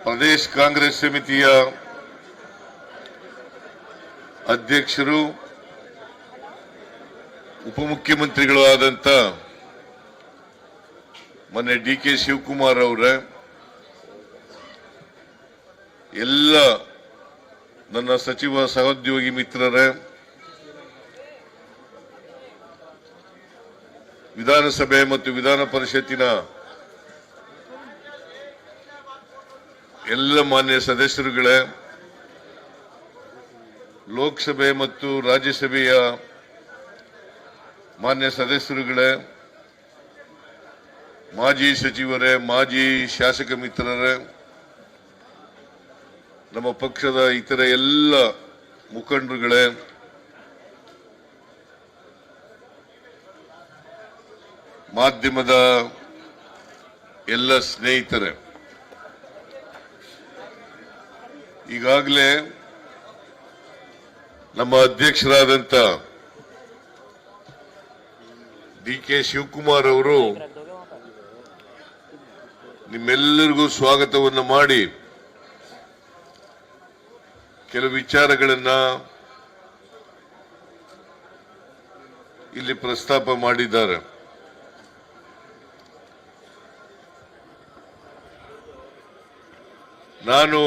ಪ್ರದೇಶ ಕಾಂಗ್ರೆಸ್ ಸಮಿತಿಯ ಅಧ್ಯಕ್ಷರು ಉಪಮುಖ್ಯಮಂತ್ರಿಗಳು ಆದಂತ ಮೊನ್ನೆ ಡಿ.ಕೆ. ಶಿವಕುಮಾರ್ ಅವರ ಎಲ್ಲ ನನ್ನ ಸಚಿವ ಸಹೋದ್ಯೋಗಿ ಮಿತ್ರರೇ, ವಿಧಾನಸಭೆ ಮತ್ತು ವಿಧಾನ ಪರಿಷತ್ತಿನ ಎಲ್ಲ ಮಾನ್ಯ ಸದಸ್ಯರುಗಳೇ, ಲೋಕಸಭೆ ಮತ್ತು ರಾಜ್ಯಸಭೆಯ ಮಾನ್ಯ ಸದಸ್ಯರುಗಳೇ, ಮಾಜಿ ಸಚಿವರೇ, ಮಾಜಿ ಶಾಸಕ ಮಿತ್ರರೇ, ನಮ್ಮ ಪಕ್ಷದ ಇತರ ಎಲ್ಲ ಮುಖಂಡರುಗಳೇ, ಮಾಧ್ಯಮದ ಎಲ್ಲ ಸ್ನೇಹಿತರೆ, ಈಗಾಗಲೇ ನಮ್ಮ ಅಧ್ಯಕ್ಷರಾದಂತ ಡಿ.ಕೆ. ಶಿವಕುಮಾರ್ ಅವರು ನಿಮ್ಮೆಲ್ಲರಿಗೂ ಸ್ವಾಗತವನ್ನು ಮಾಡಿ ಕೆಲವು ವಿಚಾರಗಳನ್ನ ಇಲ್ಲಿ ಪ್ರಸ್ತಾಪ ಮಾಡಿದ್ದಾರೆ. ನಾನು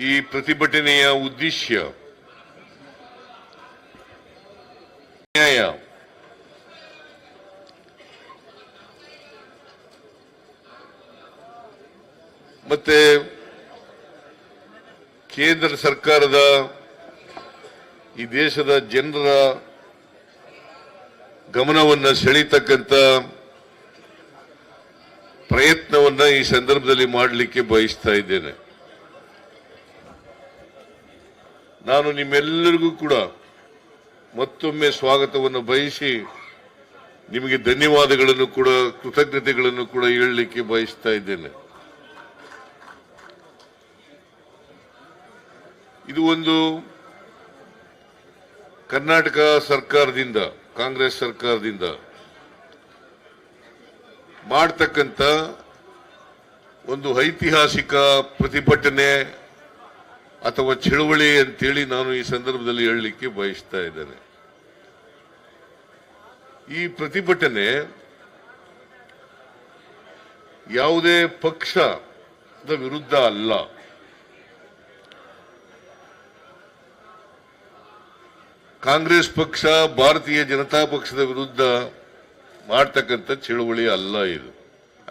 ಈ ಪ್ರತಿಭಟನೆಯ ಉದ್ದೇಶ ನ್ಯಾಯ ಮತ್ತೆ ಕೇಂದ್ರ ಸರ್ಕಾರದ ಈ ದೇಶದ ಜನರ ಗಮನವನ್ನು ಸೆಳೀತಕ್ಕಂಥ ಪ್ರಯತ್ನವನ್ನ ಈ ಸಂದರ್ಭದಲ್ಲಿ ಮಾಡಲಿಕ್ಕೆ ಬಯಸ್ತಾ ಇದ್ದೇನೆ. ನಾನು ನಿಮ್ಮೆಲ್ಲರಿಗೂ ಕೂಡ ಮತ್ತೊಮ್ಮೆ ಸ್ವಾಗತವನ್ನು ಬಯಸಿ ನಿಮಗೆ ಧನ್ಯವಾದಗಳನ್ನು ಕೂಡ ಕೃತಜ್ಞತೆಗಳನ್ನು ಕೂಡ ಹೇಳಲಿಕ್ಕೆ ಬಯಸ್ತಾ ಇದ್ದೇನೆ. ಇದು ಒಂದು ಕರ್ನಾಟಕ ಸರ್ಕಾರದಿಂದ, ಕಾಂಗ್ರೆಸ್ ಸರ್ಕಾರದಿಂದ ಮಾಡತಕ್ಕಂಥ ಒಂದು ಐತಿಹಾಸಿಕ ಪ್ರತಿಭಟನೆ ಅಥವಾ ಚಳವಳಿ ಅಂತೇಳಿ ನಾನು ಈ ಸಂದರ್ಭದಲ್ಲಿ ಹೇಳಲಿಕ್ಕೆ ಬಯಸ್ತಾ ಇದ್ದೇನೆ. ಈ ಪ್ರತಿಭಟನೆ ಯಾವುದೇ ಪಕ್ಷದ ವಿರುದ್ಧ ಅಲ್ಲ. ಕಾಂಗ್ರೆಸ್ ಪಕ್ಷ, ಭಾರತೀಯ ಜನತಾ ಪಕ್ಷದ ವಿರುದ್ಧ ಮಾಡತಕ್ಕಂಥ ಚಳವಳಿ ಅಲ್ಲ ಇದು.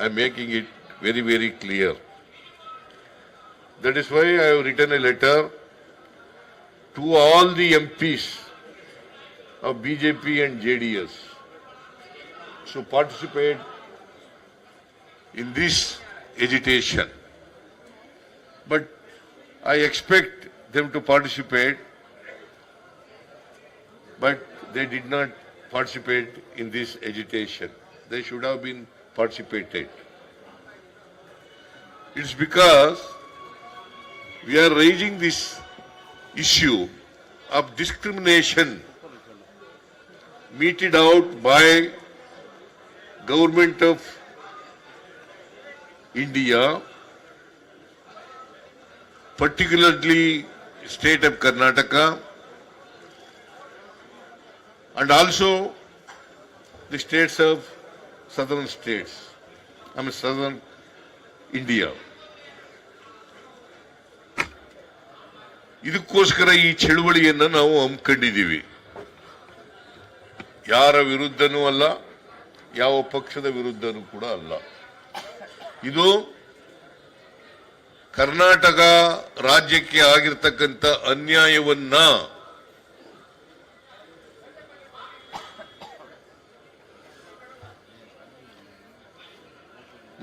I am making it very very clear. That is why I have written a letter to all the MPs of BJP and JDS to participate in this agitation. But I expect them to participate, but they did not participate in this agitation. They should have been participated. It's because we are raising this issue of discrimination meted out by government of India, particularly state of Karnataka, and also the states of southern states, southern India. ಇದಕ್ಕೋಸ್ಕರ ಈ ಚಳುವಳಿಯನ್ನು ನಾವು ಹಮ್ಮಿಕೊಂಡಿದ್ದೀವಿ. ಯಾರ ವಿರುದ್ಧನೂ ಅಲ್ಲ, ಯಾವ ಪಕ್ಷದ ವಿರುದ್ಧನೂ ಕೂಡ ಅಲ್ಲ. ಇದು ಕರ್ನಾಟಕ ರಾಜ್ಯಕ್ಕೆ ಆಗಿರ್ತಕ್ಕಂಥ ಅನ್ಯಾಯವನ್ನ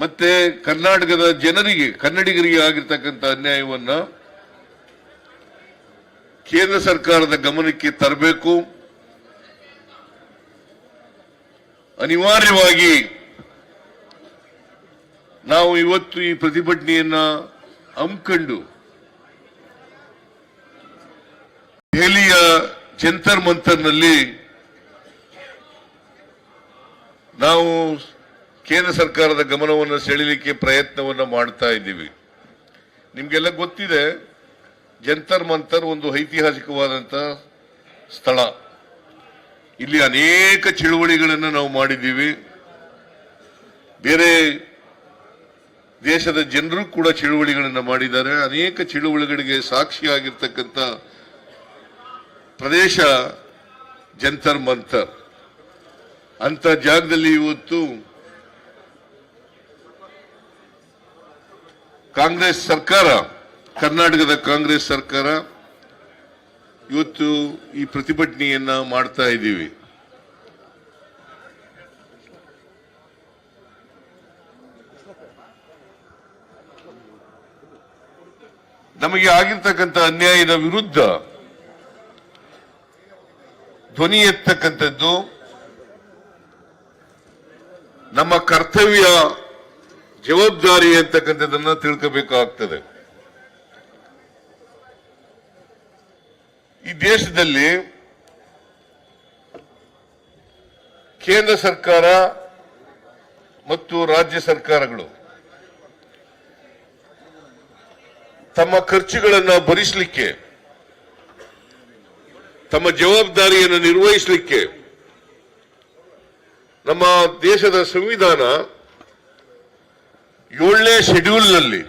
ಮತ್ತೆ ಕರ್ನಾಟಕದ ಜನರಿಗೆ, ಕನ್ನಡಿಗರಿಗೆ ಆಗಿರ್ತಕ್ಕಂಥ ಅನ್ಯಾಯವನ್ನ ಕೇಂದ್ರ ಸರ್ಕಾರದ ಗಮನಕ್ಕೆ ತರಬೇಕು. ಅನಿವಾರ್ಯವಾಗಿ ನಾವು ಇವತ್ತು ಈ ಪ್ರತಿಭಟನೆಯನ್ನ ಹಮ್ಮಿಕೊಂಡು ದೆಹಲಿಯ ಜಂತರ್ ಮಂತರ್ನಲ್ಲಿ ನಾವು ಕೇಂದ್ರ ಸರ್ಕಾರದ ಗಮನವನ್ನು ಸೆಳೆಯಲಿಕ್ಕೆ ಪ್ರಯತ್ನವನ್ನು ಮಾಡ್ತಾ ಇದ್ದೀವಿ. ನಿಮಗೆಲ್ಲ ಗೊತ್ತಿದೆ, ಜಂತರ್ ಮಂತರ್ ಒಂದು ಐತಿಹಾಸಿಕವಾದಂಥ ಸ್ಥಳ. ಇಲ್ಲಿ ಅನೇಕ ಚಳುವಳಿಗಳನ್ನು ನಾವು ಮಾಡಿದ್ದೀವಿ. ಬೇರೆ ದೇಶದ ಜನರು ಕೂಡ ಚಳುವಳಿಗಳನ್ನು ಮಾಡಿದ್ದಾರೆ. ಅನೇಕ ಚಳುವಳಿಗಳಿಗೆ ಸಾಕ್ಷಿಯಾಗಿರ್ತಕ್ಕಂಥ ಪ್ರದೇಶ ಜಂತರ್ ಮಂತರ್. ಅಂತ ಜಾಗದಲ್ಲಿ ಇವತ್ತು ಕಾಂಗ್ರೆಸ್ ಸರ್ಕಾರ, ಕರ್ನಾಟಕದ ಕಾಂಗ್ರೆಸ್ ಸರ್ಕಾರ ಇವತ್ತು ಈ ಪ್ರತಿಭಟನೆಯನ್ನ ಮಾಡ್ತಾ ಇದ್ದೀವಿ. ನಮಗೆ ಆಗಿರ್ತಕ್ಕಂಥ ಅನ್ಯಾಯದ ವಿರುದ್ಧ ಧ್ವನಿ ಎತ್ತಕ್ಕಂಥದ್ದು ನಮ್ಮ ಕರ್ತವ್ಯ, ಜವಾಬ್ದಾರಿ ಅಂತಕ್ಕಂಥದ್ದನ್ನ ತಿಳ್ಕೋಬೇಕಾಗ್ತದೆ. ಈ ದೇಶದಲ್ಲಿ ಕೇಂದ್ರ ಸರ್ಕಾರ ಮತ್ತು ರಾಜ್ಯ ಸರ್ಕಾರಗಳು ತಮ್ಮ ಖರ್ಚುಗಳನ್ನು ಭರಿಸಲಿಕ್ಕೆ, ತಮ್ಮ ಜವಾಬ್ದಾರಿಯನ್ನು ನಿರ್ವಹಿಸಲಿಕ್ಕೆ ನಮ್ಮ ದೇಶದ ಸಂವಿಧಾನ 7ನೇ ಶೆಡ್ಯೂಲ್ನಲ್ಲಿ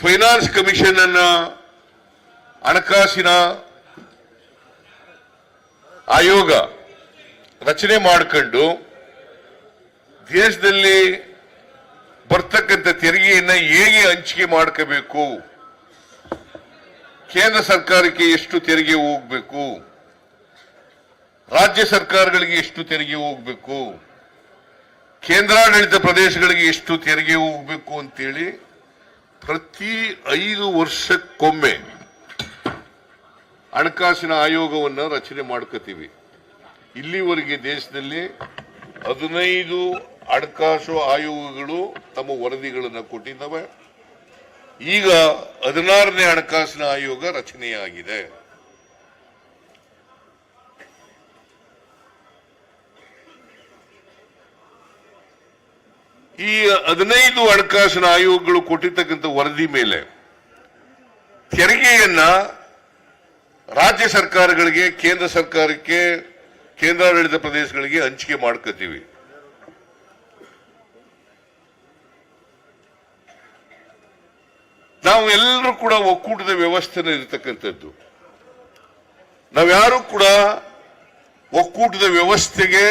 ಫೈನಾನ್ಸ್ ಕಮಿಷನ್ ಅನ್ನ, ಹಣಕಾಸಿನ ಆಯೋಗ ರಚನೆ ಮಾಡಿಕೊಂಡು ದೇಶದಲ್ಲಿ ಬರ್ತಕ್ಕಂಥ ತೆರಿಗೆಯನ್ನು ಹೇಗೆ ಹಂಚಿಕೆ ಮಾಡ್ಕೋಬೇಕು, ಕೇಂದ್ರ ಸರ್ಕಾರಕ್ಕೆ ಎಷ್ಟು ತೆರಿಗೆ ಹೋಗಬೇಕು, ರಾಜ್ಯ ಸರ್ಕಾರಗಳಿಗೆ ಎಷ್ಟು ತೆರಿಗೆ ಹೋಗಬೇಕು, ಕೇಂದ್ರಾಡಳಿತ ಪ್ರದೇಶಗಳಿಗೆ ಎಷ್ಟು ತೆರಿಗೆ ಹೋಗಬೇಕು ಅಂತೇಳಿ ಪ್ರತಿ 5 ವರ್ಷಕ್ಕೊಮ್ಮೆ ಹಣಕಾಸಿನ ಆಯೋಗವನ್ನು ರಚನೆ ಮಾಡ್ಕೋತೀವಿ. ಇಲ್ಲಿವರೆಗೆ ದೇಶದಲ್ಲಿ 15 ಹಣಕಾಸು ಆಯೋಗಗಳು ತಮ್ಮ ವರದಿಗಳನ್ನು ಕೊಟ್ಟಿದ್ದಾವೆ. ಈಗ 16ನೇ ಹಣಕಾಸಿನ ಆಯೋಗ ರಚನೆಯಾಗಿದೆ. ಈ 15 ಹಣಕಾಸಿನ ಆಯೋಗಗಳು ಕೊಟ್ಟಿರ್ತಕ್ಕಂಥ ವರದಿ ಮೇಲೆ ತೆರಿಗೆಯನ್ನ ರಾಜ್ಯ ಸರ್ಕಾರಗಳಿಗೆ, ಕೇಂದ್ರ ಸರ್ಕಾರಕ್ಕೆ, ಕೇಂದ್ರಾಡಳಿತ ಪ್ರದೇಶಗಳಿಗೆ ಹಂಚಿಕೆ ಮಾಡ್ಕೋತೀವಿ. ನಾವು ಎಲ್ಲರೂ ಕೂಡ ಒಕ್ಕೂಟದ ವ್ಯವಸ್ಥೆನ ಇರತಕ್ಕಂಥದ್ದು. ನಾವ್ಯಾರು ಕೂಡ ಒಕ್ಕೂಟದ ವ್ಯವಸ್ಥೆಗೆ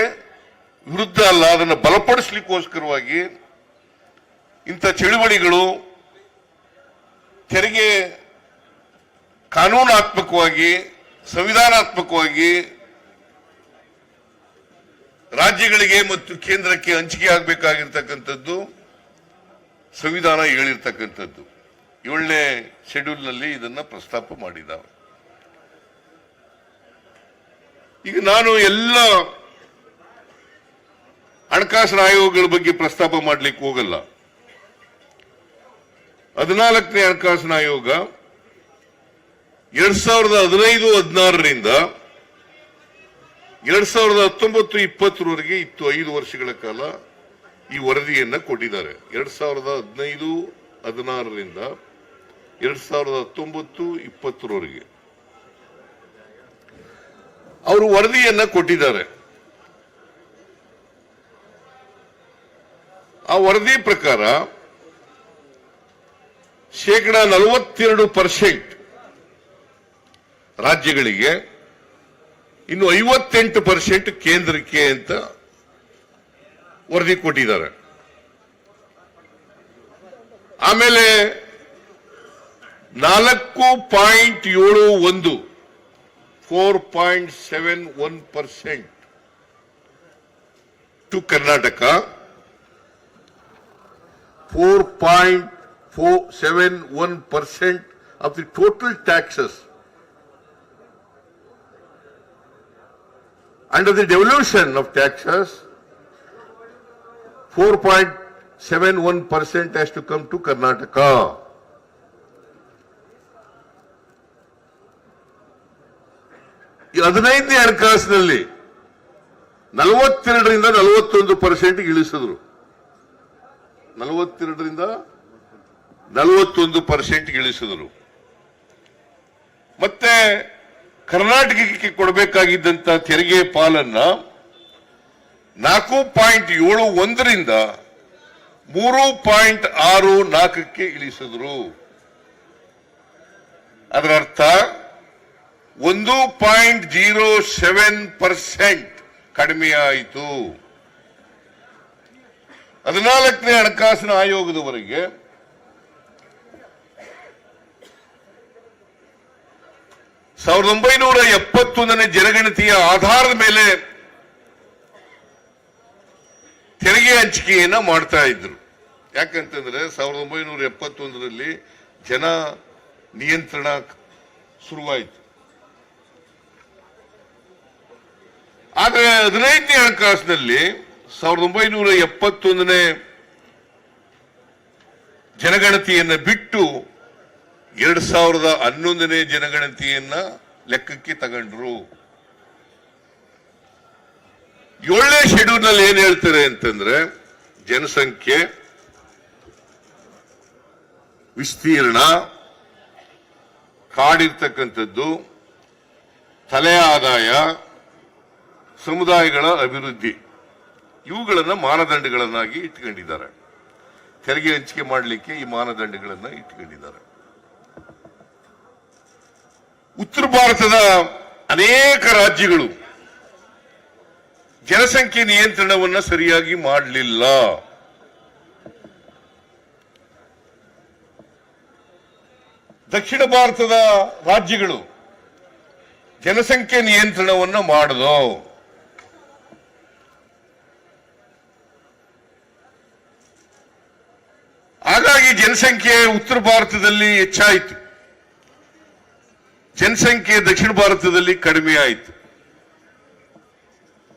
ವಿರುದ್ಧ ಅಲ್ಲ, ಅದನ್ನು ಬಲಪಡಿಸಲಿಕ್ಕೋಸ್ಕರವಾಗಿ ಇಂಥ ಚಳುವಳಿಗಳು, ತೆರಿಗೆ ಕಾನೂನಾತ್ಮಕವಾಗಿ, ಸಂವಿಧಾನಾತ್ಮಕವಾಗಿ ರಾಜ್ಯಗಳಿಗೆ ಮತ್ತು ಕೇಂದ್ರಕ್ಕೆ ಹಂಚಿಕೆ ಆಗಬೇಕಾಗಿರ್ತಕ್ಕಂಥದ್ದು ಸಂವಿಧಾನ ಹೇಳಿರ್ತಕ್ಕಂಥದ್ದು. 7ನೇ ಶೆಡ್ಯೂಲ್ನಲ್ಲಿ ಇದನ್ನ ಪ್ರಸ್ತಾಪ ಮಾಡಿದ್ದಾರೆ. ಈಗ ನಾನು ಎಲ್ಲ ಹಣಕಾಸಿನ ಆಯೋಗಗಳ ಬಗ್ಗೆ ಪ್ರಸ್ತಾಪ ಮಾಡಲಿಕ್ಕೆ ಹೋಗಲ್ಲ. 14ನೇ ಹಣಕಾಸಿನ ಆಯೋಗ 2015-16ರಿಂದ 2019-20 ಇತ್ತು. 5 ವರ್ಷಗಳ ಕಾಲ ಈ ವರದಿಯನ್ನ ಕೊಟ್ಟಿದ್ದಾರೆ. 2015-16ರಿಂದ 2019-20 ಅವರು ವರದಿಯನ್ನ ಕೊಟ್ಟಿದ್ದಾರೆ. ಆ ವರದಿ ಪ್ರಕಾರ 42% ರಾಜ್ಯಗಳಿಗೆ, ಇನ್ನು 58% ಕೇಂದ್ರಕ್ಕೆ ಅಂತ ವರದಿ ಕೊಟ್ಟಿದ್ದಾರೆ. ಆಮೇಲೆ 4.71 4.71% to Karnataka, 4.471% of the total taxes under the devolution of taxes. 4.71% has to come to Karnataka. ಈ 15ನೇ ಹಣಕಾಸಿನಲ್ಲಿ 42ರಿಂದ 41% ಇಳಿಸಿದ್ರು. 42ರಿಂದ 41% ಇಳಿಸಿದ್ರು. ಮತ್ತೆ ಕರ್ನಾಟಕಕ್ಕೆ ಕೊಡಬೇಕಾಗಿದ್ದಂತ ತೆರಿಗೆ ಪಾಲನ್ನ 4.71ರಿಂದ 3.64ಕ್ಕೆ ಇಳಿಸಿದ್ರು. ಅದರ ಅರ್ಥ 1.07% ಕಡಿಮೆಯಾಯಿತು. 14ನೇ ಹಣಕಾಸಿನ ಆಯೋಗದವರೆಗೆ ಸಾವಿರದ 1971ನೇ ಜನಗಣತಿಯ ಆಧಾರದ ಮೇಲೆ ತೆರಿಗೆ ಹಂಚಿಕೆಯನ್ನ ಮಾಡ್ತಾ ಇದ್ರು. ಯಾಕಂತಂದ್ರೆ 1971ರಲ್ಲಿ ಜನ ನಿಯಂತ್ರಣ ಶುರುವಾಯಿತು. ಆದರೆ 15ನೇ ಹಣಕಾಸಿನಲ್ಲಿ 1971ನೇ ಜನಗಣತಿಯನ್ನ ಬಿಟ್ಟು 2011ನೇ ಜನಗಣತಿಯನ್ನ ಲೆಕ್ಕಕ್ಕೆ ತಗೊಂಡ್ರು. 7ನೇ ಶೆಡ್ಯೂಲ್ ನಲ್ಲಿ ಏನ್ ಹೇಳ್ತಾರೆ ಅಂತಂದ್ರೆ ಜನಸಂಖ್ಯೆ, ವಿಸ್ತೀರ್ಣ, ಕಾಡಿರ್ತಕ್ಕಂಥದ್ದು, ತಲೆ ಆದಾಯ, ಸಮುದಾಯಗಳ ಅಭಿವೃದ್ಧಿ, ಇವುಗಳನ್ನ ಮಾನದಂಡಗಳನ್ನಾಗಿ ಇಟ್ಕೊಂಡಿದ್ದಾರೆ. ತೆರಿಗೆ ಹಂಚಿಕೆ ಮಾಡಲಿಕ್ಕೆ ಈ ಮಾನದಂಡಗಳನ್ನ ಇಟ್ಕೊಂಡಿದ್ದಾರೆ. ಉತ್ತರ ಭಾರತದ ಅನೇಕ ರಾಜ್ಯಗಳು ಜನಸಂಖ್ಯೆ ನಿಯಂತ್ರಣವನ್ನ ಸರಿಯಾಗಿ ಮಾಡಲಿಲ್ಲ. ದಕ್ಷಿಣ ಭಾರತದ ರಾಜ್ಯಗಳು ಜನಸಂಖ್ಯೆ ನಿಯಂತ್ರಣವನ್ನ ಮಾಡದು. ಹಾಗಾಗಿ ಜನಸಂಖ್ಯೆ ಉತ್ತರ ಭಾರತದಲ್ಲಿ ಹೆಚ್ಚಾಯಿತು, ಜನಸಂಖ್ಯೆ ದಕ್ಷಿಣ ಭಾರತದಲ್ಲಿ ಕಡಿಮೆ ಆಯಿತು.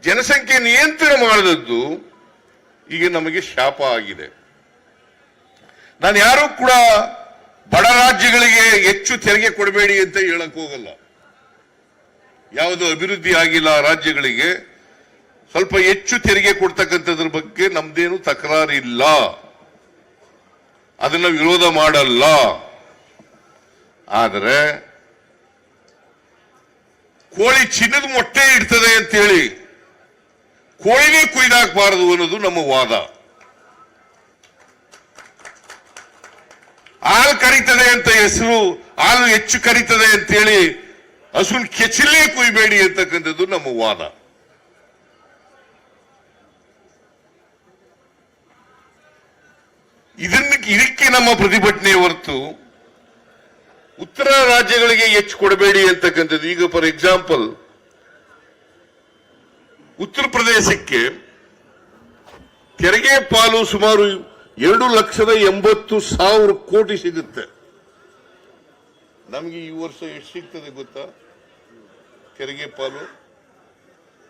ಜನಸಂಖ್ಯೆ ನಿಯಂತ್ರಣ ಮಾಡದದ್ದು ಈಗ ನಮಗೆ ಶಾಪ ಆಗಿದೆ. ನಾನು ಯಾರು ಕೂಡ ಬಡ ರಾಜ್ಯಗಳಿಗೆ ಹೆಚ್ಚು ತೆರಿಗೆ ಕೊಡಬೇಡಿ ಅಂತ ಹೇಳಕ್ ಹೋಗಲ್ಲ. ಯಾವುದು ಅಭಿವೃದ್ಧಿ ಆಗಿಲ್ಲ ರಾಜ್ಯಗಳಿಗೆ ಸ್ವಲ್ಪ ಹೆಚ್ಚು ತೆರಿಗೆ ಕೊಡ್ತಕ್ಕಂಥದ್ರ ಬಗ್ಗೆ ನಮ್ದೇನು ತಕರಾರಿಲ್ಲ, ಅದನ್ನ ವಿರೋಧ ಮಾಡಲ್ಲ. ಆದರೆ ಕೋಳಿ ಚಿನ್ನದ ಮೊಟ್ಟೆ ಇಡ್ತದೆ ಅಂತೇಳಿ ಕೋಳಿನೇ ಕುಯ್ದಾಕಬಾರದು ಅನ್ನೋದು ನಮ್ಮ ವಾದ. ಹಾಲು ಕರೀತದೆ ಅಂತ ಹೆಸರು, ಹಾಲು ಹೆಚ್ಚು ಕರೀತದೆ ಅಂತೇಳಿ ಹಸುನ್ ಕೆಚ್ಚಲೇ ಕುಯ್ಬೇಡಿ ಅಂತಕ್ಕಂಥದ್ದು ನಮ್ಮ ವಾದ. ಇದಕ್ಕೆ ನಮ್ಮ ಪ್ರತಿಭಟನೆ ಹೊರತು ಉತ್ತರ ರಾಜ್ಯಗಳಿಗೆ ಹೆಚ್ಚು ಕೊಡಬೇಡಿ ಅಂತಕ್ಕಂಥದ್ದು. ಈಗ ಫಾರ್ ಎಕ್ಸಾಂಪಲ್ ಉತ್ತರ ಪ್ರದೇಶಕ್ಕೆ ತೆರಿಗೆ ಪಾಲು ಸುಮಾರು 2,80,000 ಕೋಟಿ ಸಿಗುತ್ತೆ. ನಮಗೆ ಈ ವರ್ಷ ಎಷ್ಟು ಸಿಗ್ತದೆ ಗೊತ್ತಾ? ತೆರಿಗೆ ಪಾಲು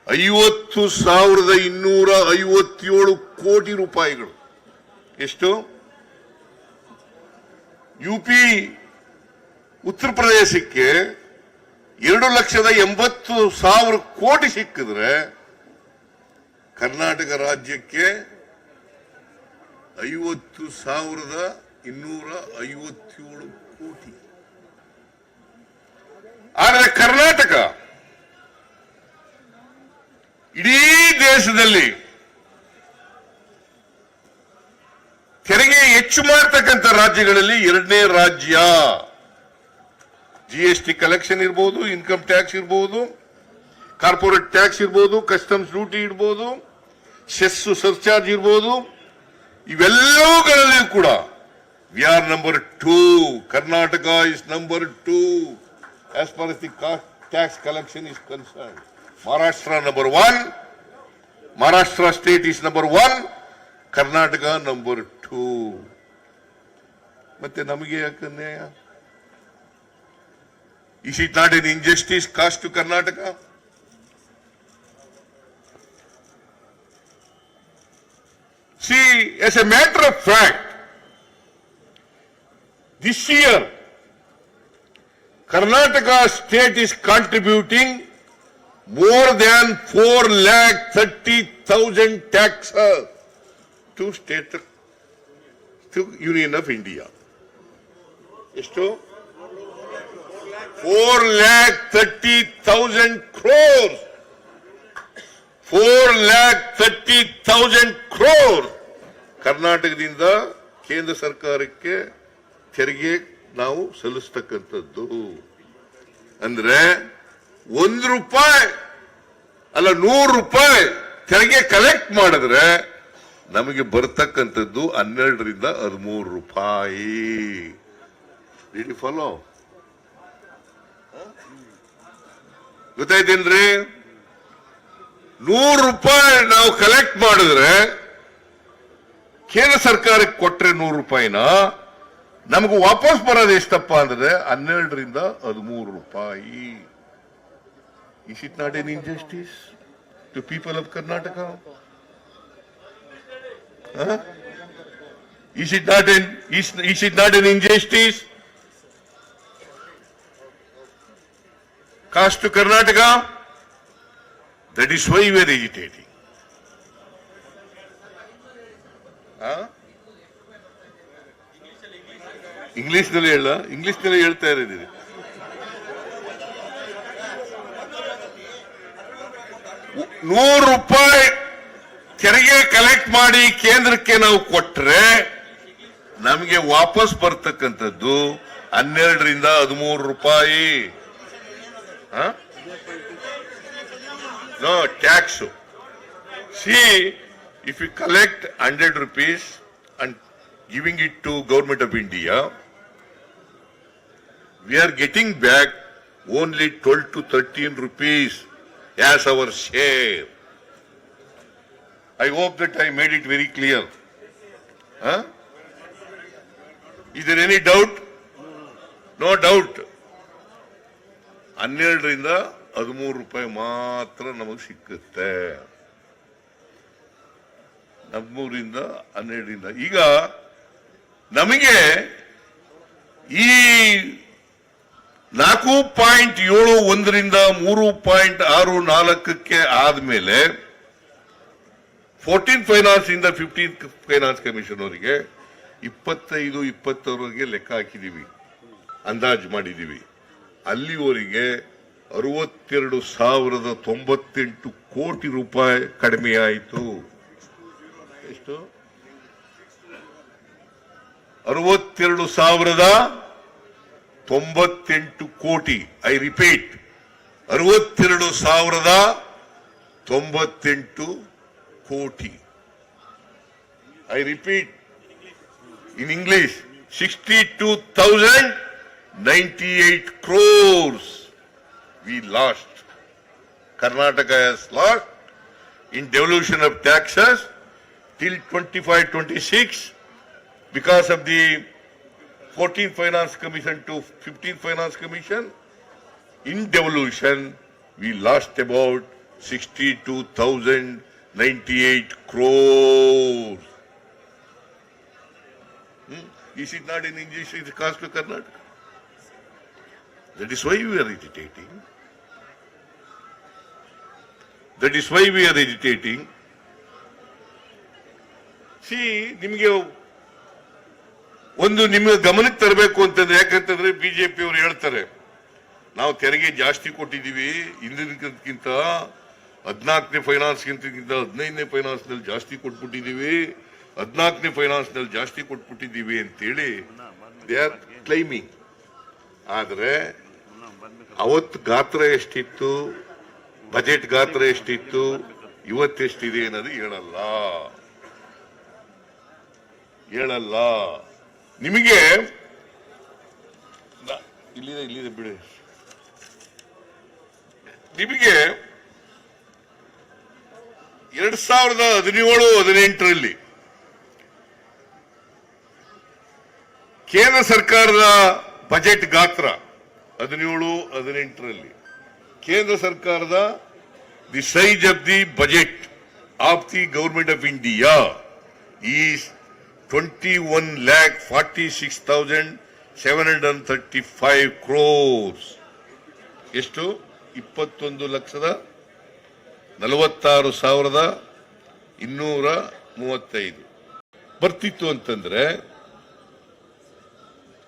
50,257 ಕೋಟಿ ರೂಪಾಯಿಗಳು. ಎಷ್ಟು? ಯುಪಿ ಉತ್ತರ ಪ್ರದೇಶಕ್ಕೆ 2,80,000 ಕೋಟಿ ಸಿಕ್ಕಿದ್ರೆ ಕರ್ನಾಟಕ ರಾಜ್ಯಕ್ಕೆ 50,257 ಕೋಟಿ. ಆದರೆ ಕರ್ನಾಟಕ ಇಡೀ ದೇಶದಲ್ಲಿ ತೆರಿಗೆ ಹೆಚ್ಚು ಮಾಡತಕ್ಕಂಥ ರಾಜ್ಯಗಳಲ್ಲಿ 2ನೇ ರಾಜ್ಯ. GST ಕಲೆಕ್ಷನ್ ಇರಬಹುದು, ಇನ್ಕಮ್ ಟ್ಯಾಕ್ಸ್ ಇರಬಹುದು, ಕಾರ್ಪೊರೇಟ್ ಟ್ಯಾಕ್ಸ್ ಇರಬಹುದು, ಕಸ್ಟಮ್ಸ್ ಡ್ಯೂಟಿ ಇರಬಹುದು, ಸೆಸ್ ಸರ್ಚಾರ್ಜ್ ಇರಬಹುದು, ಇವೆಲ್ಲವುಗಳಲ್ಲಿಯೂ ಕೂಡ we are number 2. Karnataka is number 2 as far as the tax collection is concerned. Maharashtra number 1, Maharashtra state is number 1, Karnataka number 2. ಮತ್ತೆ ನಮಗೆ ಯಾಕೆ ಅನ್ಯಾಯ? Is it not an injustice caused to Karnataka? See, as a matter of fact, this year, Karnataka state is contributing more than 4,30,000 taxes to state to Union of India. ಎಷ್ಟು 4,30,000 crores. 4,30,000 crores ಕರ್ನಾಟಕದಿಂದ ಕೇಂದ್ರ ಸರ್ಕಾರಕ್ಕೆ ತೆರಿಗೆ ನಾವು ಸಲ್ಲಿಸ್ತಕ್ಕಂಥದ್ದು. ಅಂದ್ರೆ ₹1 ಅಲ್ಲ ₹100 ತೆರಿಗೆ collect ಮಾಡಿದ್ರೆ ನಮಗೆ ಬರ್ತಕ್ಕಂಥದ್ದು 12 ರಿಂದ 13 ರೂಪಾಯಿ. Did you follow? ಗೊತ್ತಾಯ್ತೇನ್ರಿ? ₹100 ನಾವು ಕಲೆಕ್ಟ್ ಮಾಡಿದ್ರೆ ಕೇಂದ್ರ ಸರ್ಕಾರಕ್ಕೆ ಕೊಟ್ರೆ ₹100 ನಮಗೂ ವಾಪಸ್ ಬರೋದು ಎಷ್ಟಪ್ಪ ಅಂದ್ರೆ 12 ರಿಂದ 13 ರೂಪಾಯಿ. Is it not an injustice to people of Karnataka? Huh? Is it not an injustice? Cost to Karnataka? That is why we are agitating. English ನಲ್ಲಿ ಹೇಳ, ಇಂಗ್ಲಿಷ್ ನಲ್ಲಿ ಹೇಳ್ತಾ ಇದ್ದೀರಿ. ₹100 ತೆರಿಗೆ ಕಲೆಕ್ಟ್ ಮಾಡಿ ಕೇಂದ್ರಕ್ಕೆ ನಾವು ಕೊಟ್ರೆ ನಮಗೆ ವಾಪಸ್ ಬರ್ತಕ್ಕಂಥದ್ದು 12 ರಿಂದ 13 ರೂಪಾಯಿ. No tax. See, if you collect 100 rupees and giving it to Government of India, we are getting back only 12 to 13 rupees as our share. I hope that I made it very clear. Is there any doubt? No doubt. 12 ರಿಂದ 13 ರೂಪಾಯಿ ಮಾತ್ರ ನಮಗೆ ಸಿಕ್ಕುತ್ತೆ. 13 ರಿಂದ 12 ರಿಂದ. ಈಗ ನಮಗೆ ಈ 4.71 ರಿಂದ 3.64ಕ್ಕೆ ಆದ್ಮೇಲೆ 14th ಫೈನಾನ್ಸ್ ಇಂದ 15th ಫೈನಾನ್ಸ್ ಕಮಿಷನ್ ಅವರಿಗೆ 25-26 ಲೆಕ್ಕ ಹಾಕಿದೀವಿ, ಅಂದಾಜು ಮಾಡಿದೀವಿ. ಅಲ್ಲಿವರೆಗೆ 62,098 ಕೋಟಿ ರೂಪಾಯಿ ಕಡಿಮೆ ಆಯಿತು. ಎಷ್ಟು? 62,098 ಕೋಟಿ. ಐ ರಿಪೀಟ್, 62,098 ಕೋಟಿ. I repeat in English, 62,098 crores we lost. Karnataka has lost in devolution of taxes till 25-26 because of the 14th Finance Commission to 15th Finance Commission. In devolution, we lost about 62,098 crores. Is it not an injustice it cost to Karnataka? That is why we are agitating. That is why we are agitating. See, ನಿಮಗೆ ಒಂದು ನಿಮ್ಮ ಗಮನಕ್ಕೆ ತರಬೇಕು ಅಂತಂದ್ರೆ, ಯಾಕಂತಂದ್ರೆ BJP ಅವರು ಹೇಳ್ತಾರೆ ನಾವು ತೆರಿಗೆ ಜಾಸ್ತಿ ಕೊಟ್ಟಿದ್ದೀವಿ, ಹಿಂದಿನಕ್ಕಿಂತ 14ನೇ ಫೈನಾನ್ಸ್ಗಿಂತ 15ನೇ ಫೈನಾನ್ಸ್ ನಲ್ಲಿ ಜಾಸ್ತಿ ಕೊಟ್ಬಿಟ್ಟಿದ್ದೀವಿ, 14ನೇ ಫೈನಾನ್ಸ್ ನಲ್ಲಿ ಜಾಸ್ತಿ ಕೊಟ್ಬಿಟ್ಟಿದ್ದೀವಿ ಅಂತೇಳಿ ದೇ ಆರ್ ಕ್ಲೈಮಿಂಗ್. ಆದ್ರೆ ಅವತ್ತು ಗಾತ್ರ ಎಷ್ಟಿತ್ತು, ಬಜೆಟ್ ಗಾತ್ರ ಎಷ್ಟಿತ್ತು, ಇವತ್ತೆಷ್ಟಿದೆ ಅನ್ನೋದು ಹೇಳಲ್ಲ. ನಿಮಗೆ ಇಲ್ಲಿದೆ ಬಿಡಿ. ನಿಮಗೆ 2017-18ರಲ್ಲಿ ಕೇಂದ್ರ ಸರ್ಕಾರದ ಬಜೆಟ್ ಗಾತ್ರ 17-18ರಲ್ಲಿ ಕೇಂದ್ರ ಸರ್ಕಾರದ the size of the budget of the government of India is 21,46,735 crores. ಎಷ್ಟು? 21,46,735 46,235 ಬರ್ತಿತ್ತು ಅಂತಂದ್ರೆ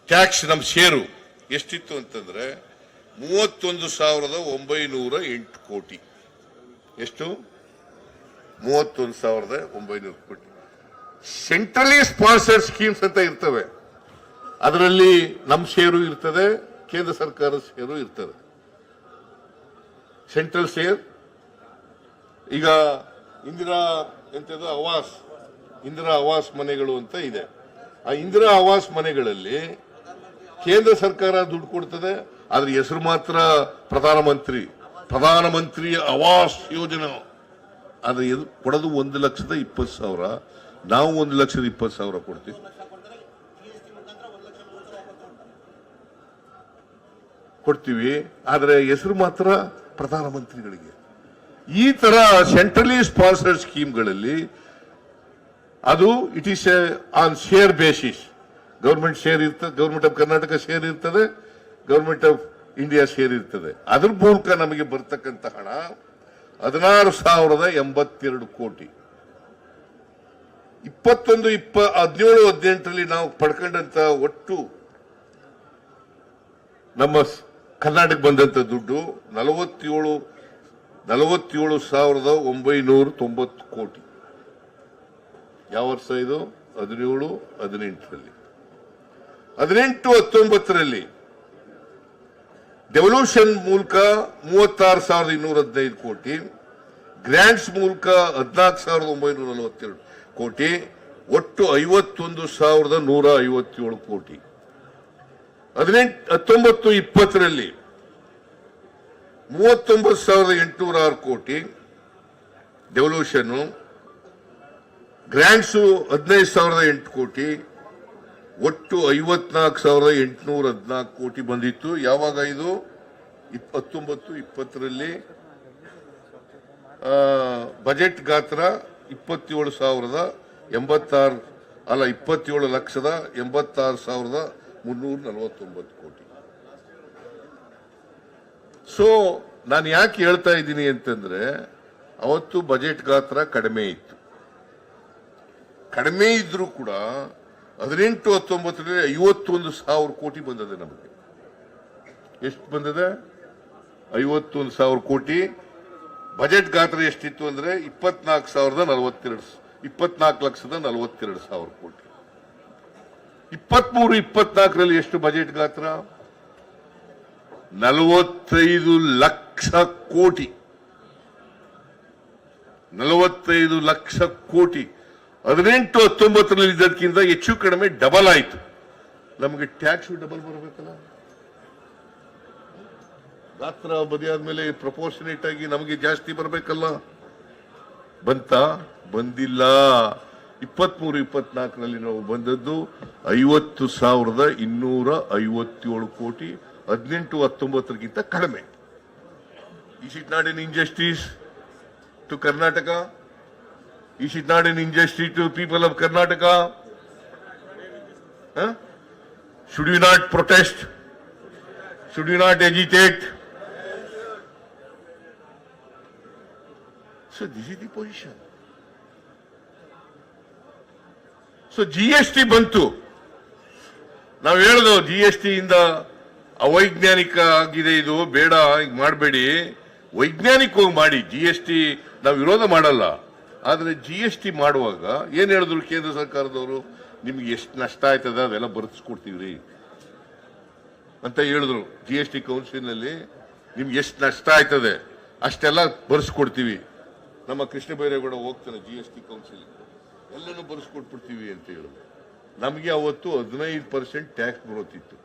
ಟ್ಯಾಕ್ಸ್ ನಮ್ಮ ಶೇರು ಎಷ್ಟಿತ್ತು ಅಂತಂದ್ರೆ 31,908 ಕೋಟಿ. ಎಷ್ಟು? 31,900 ಕೋಟಿ. ಸೆಂಟ್ರಲಿ ಸ್ಪಾನ್ಸರ್ಡ್ ಸ್ಕೀಮ್ಸ್ ಅಂತ ಇರ್ತವೆ, ಅದರಲ್ಲಿ ನಮ್ಮ ಶೇರು ಇರ್ತದೆ, ಕೇಂದ್ರ ಸರ್ಕಾರದ ಶೇರು ಇರ್ತದೆ. ಸೆಂಟ್ರಲ್ ಶೇರ್ ಈಗ ಇಂದಿರಾ ಆವಾಸ್ ಮನೆಗಳು ಅಂತ ಇದೆ. ಆ ಇಂದಿರಾ ಆವಾಸ್ ಮನೆಗಳಲ್ಲಿ ಕೇಂದ್ರ ಸರ್ಕಾರ ದುಡ್ಡು ಕೊಡ್ತದೆ, ಆದ್ರೆ ಹೆಸರು ಮಾತ್ರ ಪ್ರಧಾನಮಂತ್ರಿ ಆವಾಸ್ ಯೋಜನೆ. ಆದ್ರೆ ಕೊಡೋದು 1,20,000, ನಾವು 1,20,000 ಕೊಡ್ತೀವಿ. ಆದ್ರೆ ಹೆಸರು ಮಾತ್ರ ಪ್ರಧಾನಮಂತ್ರಿಗಳಿಗೆ. ಈ ತರ ಸೆಂಟ್ರಲಿ ಸ್ಪಾನ್ಸರ್ಡ್ ಸ್ಕೀಮ್ಗಳಲ್ಲಿ ಅದು it is on share basis. Government share ಇರ್ತದೆ, ಗವರ್ಮೆಂಟ್ ಆಫ್ ಕರ್ನಾಟಕ ಶೇರ್ ಇರ್ತದೆ, ಗವರ್ಮೆಂಟ್ ಆಫ್ ಇಂಡಿಯಾ ಶೇರ್ ಇರ್ತದೆ. ಅದ್ರ ಮೂಲಕ ನಮಗೆ ಬರ್ತಕ್ಕಂಥ ಹಣ 16,082 ಕೋಟಿ. 17-18ರಲ್ಲಿ ನಾವು ಪಡ್ಕೊಂಡಂತ ಒಟ್ಟು ನಮ್ಮ ಕರ್ನಾಟಕ ಬಂದಂತ ದುಡ್ಡು 47,990 ಕೋಟಿ. ಯಾವ ವರ್ಷ ಇದು? 17-18ರಲ್ಲಿ. 18-19ರಲ್ಲಿ ಡೆವಲ್ಯೂಷನ್ ಮೂಲಕ 36,215 ಕೋಟಿ, ಗ್ರಾಂಟ್ಸ್ ಮೂಲಕ 14,942 ಕೋಟಿ, ಒಟ್ಟು 51,157 ಕೋಟಿ. 19-20ರಲ್ಲಿ 39,806 ಕೋಟಿ ಡೆವಲ್ಯೂಷನ್, ಗ್ರಾಂಟ್ಸು 15,008 ಕೋಟಿ, ಒಟ್ಟು 54,814 ಕೋಟಿ ಬಂದಿತ್ತು. ಯಾವಾಗ ಇದು? 19-20ರಲ್ಲಿ ಬಜೆಟ್ ಗಾತ್ರ 27,86,349 ಕೋಟಿ. ಸೊ ನಾನು ಯಾಕೆ ಹೇಳ್ತಾ ಇದ್ದೀನಿ ಅಂತಂದ್ರೆ, ಅವತ್ತು ಬಜೆಟ್ ಗಾತ್ರ ಕಡಿಮೆ ಇತ್ತು. ಕಡಿಮೆ ಇದ್ರೂ ಕೂಡ 18-19ರಲ್ಲಿ 51,000 ಕೋಟಿ ಬಂದದೆ ನಮಗೆ. ಎಷ್ಟು ಬಂದದೆ? 51,000 ಕೋಟಿ. ಬಜೆಟ್ ಗಾತ್ರ ಎಷ್ಟಿತ್ತು ಅಂದ್ರೆ 24,42,000 ಕೋಟಿ. 23-24ರಲ್ಲಿ ಎಷ್ಟು ಬಜೆಟ್ ಗಾತ್ರ? 45 ಲಕ್ಷ ಕೋಟಿ. 45 ಲಕ್ಷ ಕೋಟಿ 18-19ರಲ್ಲಿ ಇದ್ದಕ್ಕಿಂತ ಹೆಚ್ಚು ಕಡಿಮೆ ಡಬಲ್ ಆಯ್ತು. ನಮಗೆ ಟ್ಯಾಕ್ಸ್ ಡಬಲ್ ಬರಬೇಕಲ್ಲ. ಗಾತ್ರ ಬದಿಯಾದ್ಮೇಲೆ ಪ್ರಪೋರ್ಷನೇಟ್ ಆಗಿ ನಮಗೆ ಜಾಸ್ತಿ ಬರಬೇಕಲ್ಲ. ಬಂದಿಲ್ಲ. 23-24ರಲ್ಲಿ ನಾವು ಬಂದದ್ದು 50,257 ಕೋಟಿ, 18-19ಗಿಂತ ಕಡಿಮೆ. Is it not an injustice to Karnataka? Is it not an injustice to people of Karnataka? Huh? Should we not protest? Should we not agitate? So this is the position. So GST ಬಂತು. ನಾವು ಹೇಳಿದ್ವು GST ಇಂದ ಅವೈಜ್ಞಾನಿಕ ಆಗಿದೆ, ಇದು ಬೇಡ, ಈಗ ಮಾಡಬೇಡಿ, ವೈಜ್ಞಾನಿಕವಾಗಿ ಮಾಡಿ. GST ನಾವು ವಿರೋಧ ಮಾಡಲ್ಲ, ಆದ್ರೆ GST ಮಾಡುವಾಗ ಏನ್ ಹೇಳಿದ್ರು ಕೇಂದ್ರ ಸರ್ಕಾರದವರು? ನಿಮ್ಗೆ ಎಷ್ಟು ನಷ್ಟ ಆಯ್ತದ ಅದೆಲ್ಲ ಬರೆಸ್ಕೊಡ್ತೀವ್ರಿ ಅಂತ ಹೇಳಿದ್ರು. GST ಕೌನ್ಸಿಲ್ ನಲ್ಲಿ ನಿಮ್ಗೆ ಎಷ್ಟು ನಷ್ಟ ಆಯ್ತದೆ ಅಷ್ಟೆಲ್ಲ ಬರೆಸ್ಕೊಡ್ತೀವಿ. ನಮ್ಮ ಕೃಷ್ಣ ಬೈರೇಗೌಡ ಹೋಗ್ತಾನೆ GST ಕೌನ್ಸಿಲ್, ಎಲ್ಲನೂ ಬರೆಸ್ಕೊಟ್ಬಿಡ್ತೀವಿ ಅಂತ ಹೇಳಿದ್ರು. ನಮಗೆ ಅವತ್ತು 15% ಟ್ಯಾಕ್ಸ್ ಗ್ರೋತ್ ಇತ್ತು.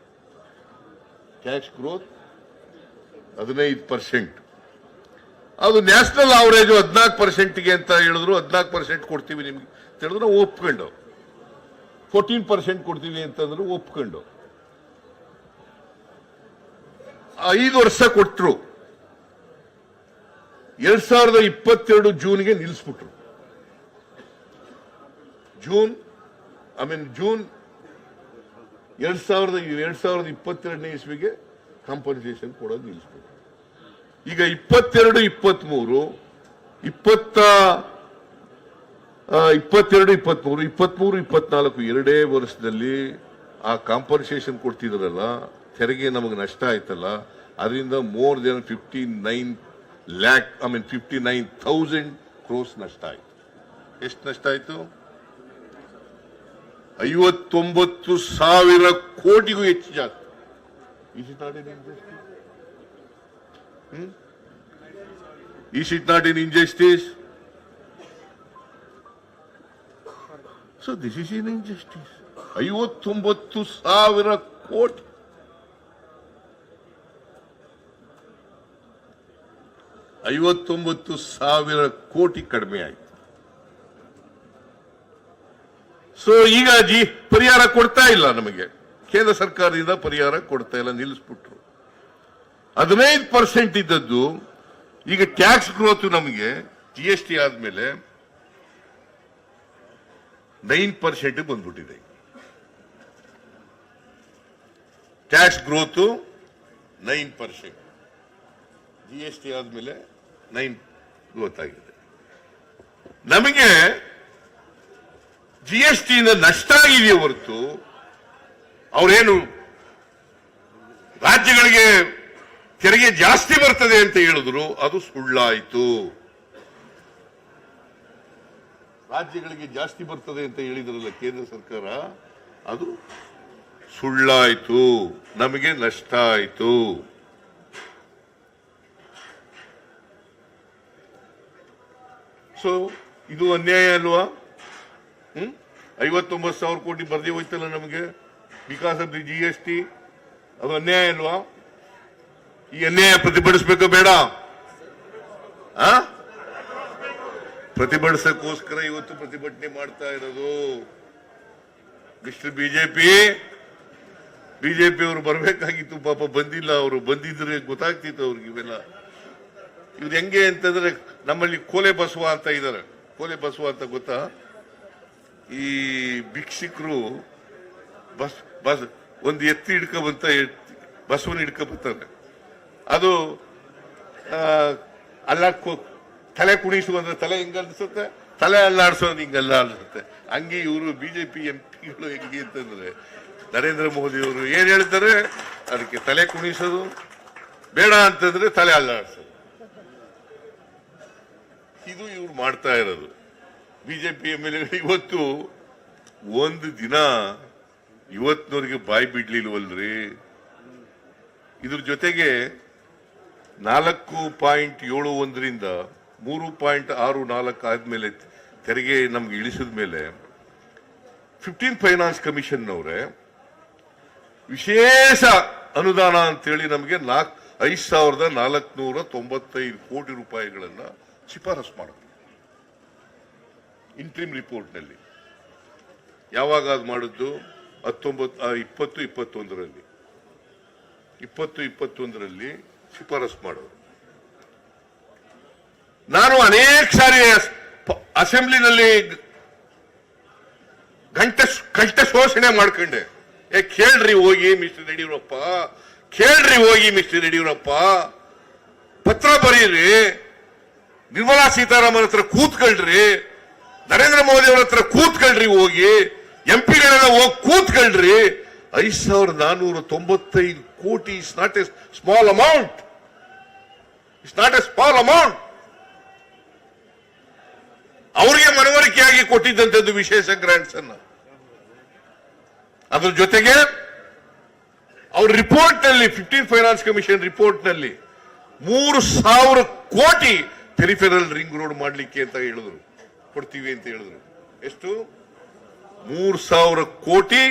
Tax growth 15%. ಅದು ನ್ಯಾಷನಲ್ ಅವರೇಜ್ 14%ಗೆ ಅಂತ ಹೇಳಿದ್ರು. 14% ಕೊಡ್ತೀವಿ ನಿಮ್ಗೆ ಅಂತ ಹೇಳಿದ್ರು, ನಾವು ಒಪ್ಕೊಂಡು. 14% ಕೊಡ್ತೀವಿ ಅಂತಂದ್ರು, ಒಪ್ಕೊಂಡು. 5 ವರ್ಷ ಕೊಟ್ಟರು. 2022 ಜೂನ್ಗೆ ನಿಲ್ಲಿಸ್ಬಿಟ್ರು. ಜೂನ್ 2022ನೇ ಇಸ್ವಿಗೆ ಕಾಂಪನ್ಸೇಷನ್ ಕೊಡೋದು ನಿಲ್ಲಿಸ್ಬಿಟ್ರು. ಈಗ 22-23 22, 23, 24 ಎರಡೇ ವರ್ಷದಲ್ಲಿ ಆ ಕಾಂಪನ್ಸೇಷನ್ ಕೊಡ್ತಿದ್ರಲ್ಲ, ತೆರಿಗೆ ನಮಗೆ ನಷ್ಟ ಆಯ್ತಲ್ಲ, ಅದರಿಂದ ಮೋರ್ ದೆನ್ 59,000 crores ನಷ್ಟ ಆಯ್ತು. ಎಷ್ಟು ನಷ್ಟ ಆಯ್ತು? 59,000 ಕೋಟಿಗೂ ಹೆಚ್ಚು ಜಾಸ್ತಿ. Is it not an injustice? Is it not an injustice? So this is an injustice. 59,000 ಕೋಟಿ. ಕೋಟಿ ಕಡಿಮೆ ಆಯ್ತು. ಸೊ ಈಗ ಪರಿಹಾರ ಕೊಡ್ತಾ ಇಲ್ಲ, ನಮಗೆ ಕೇಂದ್ರ ಸರ್ಕಾರದಿಂದ ಪರಿಹಾರ ಕೊಡ್ತಾ ಇಲ್ಲ, ನಿಲ್ಲಿಸ್ಬಿಟ್ರು. 15% ಇದ್ದದ್ದು ಈಗ ಟ್ಯಾಕ್ಸ್ ಗ್ರೋತ್ ನಮಗೆ GST ಆದ್ಮೇಲೆ 9% ಬಂದ್ಬಿಟ್ಟಿದೆ. ಟ್ಯಾಕ್ಸ್ ಗ್ರೋತ್ 9%, GST ಆದ್ಮೇಲೆ 9 ಗ್ರೋತ್ ಆಗಿದೆ. ನಮಗೆ GST ಇಂದ ನಷ್ಟ ಆಗಿದೆಯೇ ಹೊರತು ಅವರೇನು ರಾಜ್ಯಗಳಿಗೆ ತೆರಿಗೆ ಜಾಸ್ತಿ ಬರ್ತದೆ ಅಂತ ಹೇಳಿದ್ರು, ಅದು ಸುಳ್ಳಾಯಿತು. ರಾಜ್ಯಗಳಿಗೆ ಜಾಸ್ತಿ ಬರ್ತದೆ ಅಂತ ಹೇಳಿದ್ರಲ್ಲ ಕೇಂದ್ರ ಸರ್ಕಾರ, ಅದು ಸುಳ್ಳಾಯಿತು. ನಮಗೆ ನಷ್ಟ ಆಯಿತು. ಸೊ ಇದು ಅನ್ಯಾಯ ಅಲ್ವಾ? 59,000 ಕೋಟಿ ಬರ್ದೇ ಹೋಯ್ತಲ್ಲ ನಮಗೆ ಬಿಕಾಸ್ ಆಫ್ ದಿ GST. ಅದು ಅನ್ಯಾಯ ಅಲ್ವಾ? ಈ ಅನ್ಯಾಯ ಪ್ರತಿಭಟಿಸಬೇಕು ಬೇಡ? ಪ್ರತಿಭಟಿಸಕ್ಕೋಸ್ಕರ ಇವತ್ತು ಪ್ರತಿಭಟನೆ ಮಾಡ್ತಾ ಇರೋದು. ಮಿಸ್ಟರ್ ಬಿಜೆಪಿ ಅವರು ಬರಬೇಕಾಗಿತ್ತು, ಪಾಪ ಬಂದಿಲ್ಲ. ಅವರು ಬಂದಿದ್ರೆ ಗೊತ್ತಾಗ್ತಿತ್ತು ಅವ್ರಿಗೆ ಇವೆಲ್ಲ. ಇವ್ರು ಹೆಂಗೆ ಅಂತಂದ್ರೆ, ನಮ್ಮಲ್ಲಿ ಕೋಲೆ ಬಸವ ಅಂತ ಇದ್ದಾರೆ. ಕೋಲೆ ಬಸವ ಅಂತ ಗೊತ್ತಾ? ಈ ಭಿಕ್ಷಿಕರು ಒಂದು ಎತ್ತಿ ಹಿಡ್ಕೊಂಬಂತ ಬಸವನ ಹಿಡ್ಕೊಂಬರ್ತಾರೆ. ಅದು ತಲೆ ಕುಣಿಸುವಂದ್ರೆ ತಲೆ ಹಿಂಗ ಅನ್ಸುತ್ತೆ, ತಲೆ ಅಲ್ಲಾಡ್ಸೋದು ಹಿಂಗಲ್ಲ ಅನ್ಸುತ್ತೆ. ಹಂಗೆ ಇವರು ಬಿಜೆಪಿ MP ಹೆಂಗೆ ಅಂತಂದ್ರೆ, ನರೇಂದ್ರ ಮೋದಿ ಅವರು ಏನ್ ಹೇಳ್ತಾರೆ ಅದಕ್ಕೆ ತಲೆ ಕುಣಿಸೋದು, ಬೇಡ ಅಂತಂದ್ರೆ ತಲೆ ಅಲ್ಲಾಡ್ಸೋದು. ಇದು ಇವ್ರು ಮಾಡ್ತಾ ಇರೋದು. ಬಿಜೆಪಿ MLA ಇವತ್ತು ಒಂದು ದಿನ ಇವತ್ತಿನವರಿಗೆ ಬಾಯಿ ಬಿಡ್ಲಿಲ್ವಲ್ರಿ. ಇದ್ರ ಜೊತೆಗೆ 4.71ರಿಂದ 3.64 ಆದ್ಮೇಲೆ ತೆರಿಗೆ ನಮ್ಗೆ ಇಳಿಸಿದ ಮೇಲೆ 15 ಫೈನಾನ್ಸ್ ಕಮಿಷನ್ ಅವರೇ ವಿಶೇಷ ಅನುದಾನ ಅಂತೇಳಿ ನಮಗೆ 5,495 ಕೋಟಿ ರೂಪಾಯಿಗಳನ್ನ ಶಿಫಾರಸು ಮಾಡಿದ್ರು ಇಂಟ್ರಿಮ್ ರಿಪೋರ್ಟ್ ನಲ್ಲಿ. ಯಾವಾಗ ಅದು ಮಾಡಿದ್ದು? 2021ರಲ್ಲಿ ಶಿಫಾರಸು ಮಾಡೋರು. ನಾನು ಅನೇಕ ಸಾರಿ ಅಸೆಂಬ್ಲಿನಲ್ಲಿ ಕಂಠ ಶೋಷಣೆ ಮಾಡ್ಕೊಂಡೆ. ಕೇಳ್ರಿ ಹೋಗಿ ಮಿಸ್ಟರ್ ಯಡಿಯೂರಪ್ಪ, ಕೇಳ್ರಿ ಹೋಗಿ ಮಿಸ್ಟರ್ ಯಡಿಯೂರಪ್ಪ, ಪತ್ರ ಬರೀರಿ, ನಿರ್ಮಲಾ ಸೀತಾರಾಮನ್ ಹತ್ರ ಕೂತ್ಕೊಳ್ರಿ, ನರೇಂದ್ರ ಮೋದಿ ಅವರ ಹತ್ರ ಕೂತ್ಕೊಳ್ರಿ, ಹೋಗಿ MP ಗಳೆಲ್ಲ ಹೋಗಿ ಕೂತ್ಕೊಳ್ರಿ. 5,495 ಕೋಟಿ is not A small amount. It's not A small amount. ಅವರಿಗೆ ಮನವರಿಕೆಯಾಗಿ ಕೊಟ್ಟಿದ್ದಂಥದ್ದು ವಿಶೇಷ ಗ್ರಾಂಟ್ಸ್ ಅನ್ನ. ಅದ್ರ ಜೊತೆಗೆ ಅವ್ರ ರಿಪೋರ್ಟ್ ನಲ್ಲಿ 15 ಫೈನಾನ್ಸ್ ಕಮಿಷನ್ ರಿಪೋರ್ಟ್ ನಲ್ಲಿ 3,000 ಕೋಟಿ ಪೆರಿಫೆರಲ್ ರಿಂಗ್ ರೋಡ್ ಮಾಡ್ಲಿಕ್ಕೆ ಅಂತ ಹೇಳಿದ್ರು, ಕೊಡ್ತೀವಿ ಅಂತ ಹೇಳಿದ್ರು. ಎಷ್ಟು? 3,000 ಕೋಟಿ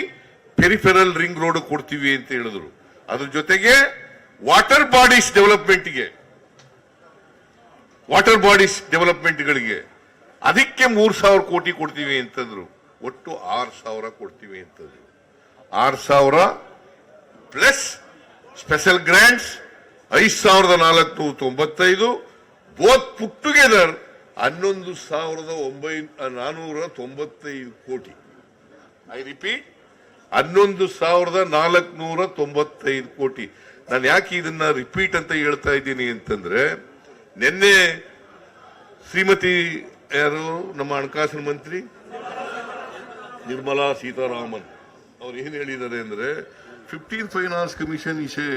ಪೆರಿಫೆರಲ್ ರಿಂಗ್ ರೋಡ್ ಕೊಡ್ತೀವಿ ಅಂತ ಹೇಳಿದ್ರು. ಅದ್ರ ಜೊತೆಗೆ ವಾಟರ್ ಬಾಡೀಸ್ ಡೆವಲಪ್ಮೆಂಟ್ಗಳಿಗೆ ಅದಕ್ಕೆ 3,000 ಕೋಟಿ ಕೊಡ್ತೀವಿ ಅಂತಂದ್ರು. ಒಟ್ಟು 6,000 ಕೊಡ್ತೀವಿ ಅಂತಂದ್ರು. 6,000 plus special grants 5,495, both put together 11,495 ಕೋಟಿ. ಐ ರಿಪೀಟ್, 11,495 ಕೋಟಿ. ನಾನು ಯಾಕೆ ಇದನ್ನ ರಿಪೀಟ್ ಅಂತ ಹೇಳ್ತಾ ಇದ್ದೀನಿ ಅಂತಂದ್ರೆ, ನಿನ್ನೆ ಶ್ರೀಮತಿ ಯಾರು ನಮ್ಮ ಹಣಕಾಸಿನ ಮಂತ್ರಿ ನಿರ್ಮಲಾ ಸೀತಾರಾಮನ್ ಅವ್ರು ಏನ್ ಹೇಳಿದ್ದಾರೆ ಅಂದ್ರೆ 15th finance commission is a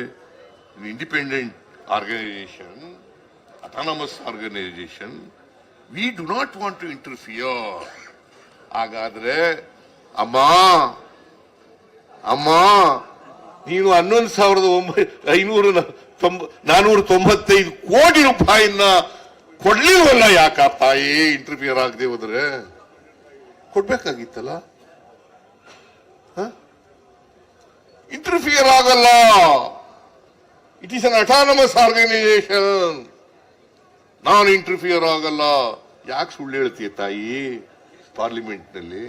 independent organisation, autonomous organisation, we do not want to interfere. ಹಾಗಾದ್ರೆ ಅಮ್ಮ ನೀನು 11,495 ಕೋಟಿ ರೂಪಾಯಿನ ಕೊಡ್ಲಿಲ್ವಲ್ಲ ಯಾಕ ತಾಯಿ? ಇಂಟರ್ಫಿಯರ್ ಆಗದೆ ಹೋದ್ರೆ ಕೊಡ್ಬೇಕಾಗಿತ್ತಲ್ಲ. ಇಂಟರ್ಫಿಯರ್ ಆಗಲ್ಲ. It is an autonomous organisation. ನಾನು ಇಂಟರ್ಫಿಯರ್ ಆಗಲ್ಲ. ಯಾಕೆ ಸುಳ್ಳು ಹೇಳ್ತೀಯ ತಾಯಿ ಪಾರ್ಲಿಮೆಂಟ್ ನಲ್ಲಿ?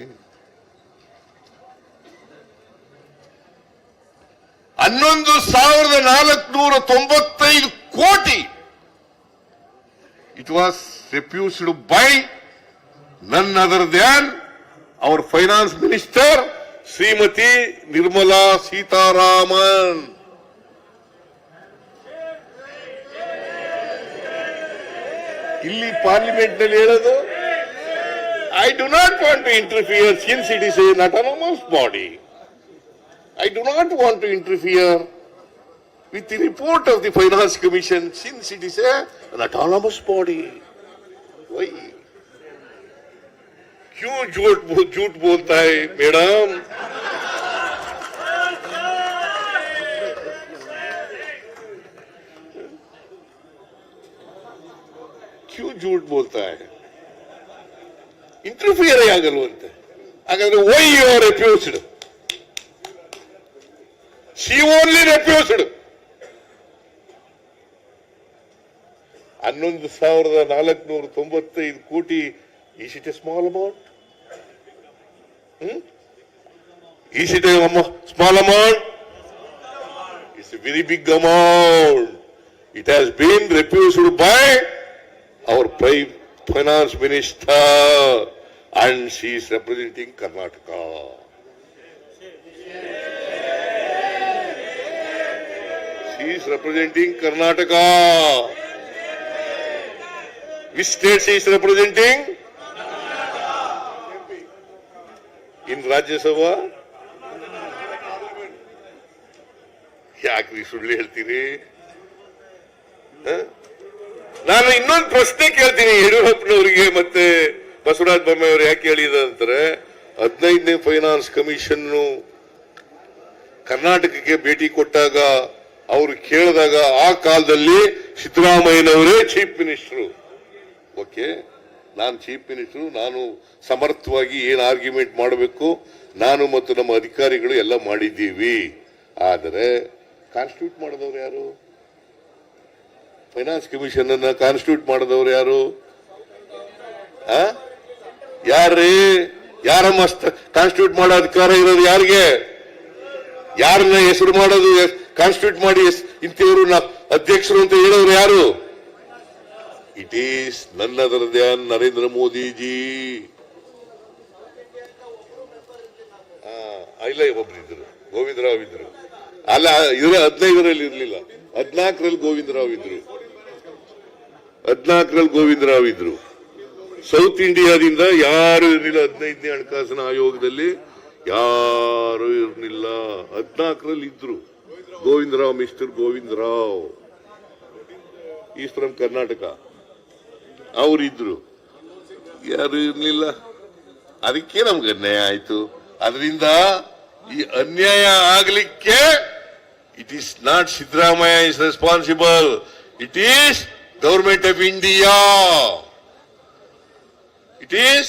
11,495 ಕೋಟಿ it was refused by none other than our finance minister Shrimati Nirmala Sitharaman. ಇಲ್ಲಿ ಪಾರ್ಲಿಮೆಂಟ್ ನಲ್ಲಿ ಹೇಳೋದು, I do not want to interfere since it is an autonomous body. I do not want to interfere with the report of the Finance Commission since it is an autonomous body. Why? क्यों झूठ बोलता है madam? क्यों झूठ बोलता है? Interfere ಆಗಲ್ವಂತೆ. ಹಾಗಾದ್ರೆ why you are refused? She only refused. 11,495 ಕೋಟಿ. Is it a small amount? Is it a small amount? It's a very big amount. It has been refused by our finance minister and she is representing Karnataka. She is representing Karnataka. Which state she is representing? In Rajya Sabha? ಯಾಕ್ರಿ ಸುಳ್ಳು ಹೇಳ್ತೀರಿ? ನಾನು ಇನ್ನೊಂದು ಪ್ರಶ್ನೆ ಕೇಳ್ತೀನಿ ಯಡಿಯೂರಪ್ಪನವರಿಗೆ ಮತ್ತೆ ಬಸವರಾಜ ಬೊಮ್ಮಾಯಿ ಅವರು. ಯಾಕೆ ಹೇಳಿದಂತಾರೆ, 15ನೇ ಫೈನಾನ್ಸ್ ಕಮಿಷನ್ ಕರ್ನಾಟಕಕ್ಕೆ ಭೇಟಿ ಕೊಟ್ಟಾಗ ಅವರು ಕೇಳಿದಾಗ ಆ ಕಾಲದಲ್ಲಿ ಸಿದ್ದರಾಮಯ್ಯನವರೇ ಚೀಫ್ ಮಿನಿಸ್ಟರ್. ಓಕೆ, ನಾನು ಚೀಫ್ ಮಿನಿಸ್ಟರ್, ನಾನು ಸಮರ್ಥವಾಗಿ ಏನ್ ಆರ್ಗ್ಯುಮೆಂಟ್ ಮಾಡಬೇಕು ನಾನು ಮತ್ತು ನಮ್ಮ ಅಧಿಕಾರಿಗಳು ಎಲ್ಲ ಮಾಡಿದ್ದೀವಿ. ಆದರೆ ಕಾನ್ಸ್ಟಿಟ್ಯೂಟ್ ಮಾಡಿದವರು ಯಾರು? ಫೈನಾನ್ಸ್ ಕಮಿಷನ್ ಅನ್ನ ಕಾನ್ಸ್ಟಿಟ್ಯೂಟ್ ಮಾಡಿದವರು ಯಾರು? ಯಾರ್ರೀ? ಯಾರಮ್ಮ ಕಾನ್ಸ್ಟಿಟ್ಯೂಟ್ ಮಾಡೋ ಅಧಿಕಾರ ಇರೋದು ಯಾರಿಗೆ? ಯಾರನ್ನ ಹೆಸರು ಮಾಡೋದು, ಕಾನ್ಸ್ಟಿಟ್ಯೂಟ್ ಮಾಡಿ ಇಂಥವ್ರು ಅಧ್ಯಕ್ಷರು ಅಂತ ಹೇಳೋರು ಯಾರು? ಇಟ್ ಈಸ್ ನನ್ ಅದರ್ ದ್ಯಾನ್ ನರೇಂದ್ರ ಮೋದಿಜಿ. ಇಲ್ಲ, ಒಬ್ರಿದ್ರು, ಗೋವಿಂದರಾವ್ ಇದ್ರು. ಅಲ್ಲ, 15ರಲ್ಲಿ ಇರ್ಲಿಲ್ಲ, 14ರಲ್ಲಿ ಗೋವಿಂದರಾವ್ ಇದ್ರು. 14ರಲ್ಲಿ ಗೋವಿಂದರಾವ್ ಇದ್ರು. ಸೌತ್ ಇಂಡಿಯಾದಿಂದ ಯಾರು ಇರಲಿಲ್ಲ 15ನೇ ಹಣಕಾಸಿನ ಆಯೋಗದಲ್ಲಿ, ಯಾರು ಇರಲಿಲ್ಲ. 14ರಲ್ಲಿ ಇದ್ರು Govindrao, mister Govindrao is from Karnataka. ಅವರಿದ್ರು, ಯಾರು ಇರ್ಲಿಲ್ಲ. ಅದಕ್ಕೆ ನಮ್ಗೆ ಅನ್ಯಾಯ ಆಯ್ತು. ಅದರಿಂದ ಈ ಅನ್ಯಾಯ ಆಗ್ಲಿಕ್ಕೆ it is not Siddaramaiah is responsible, it is government of India. It is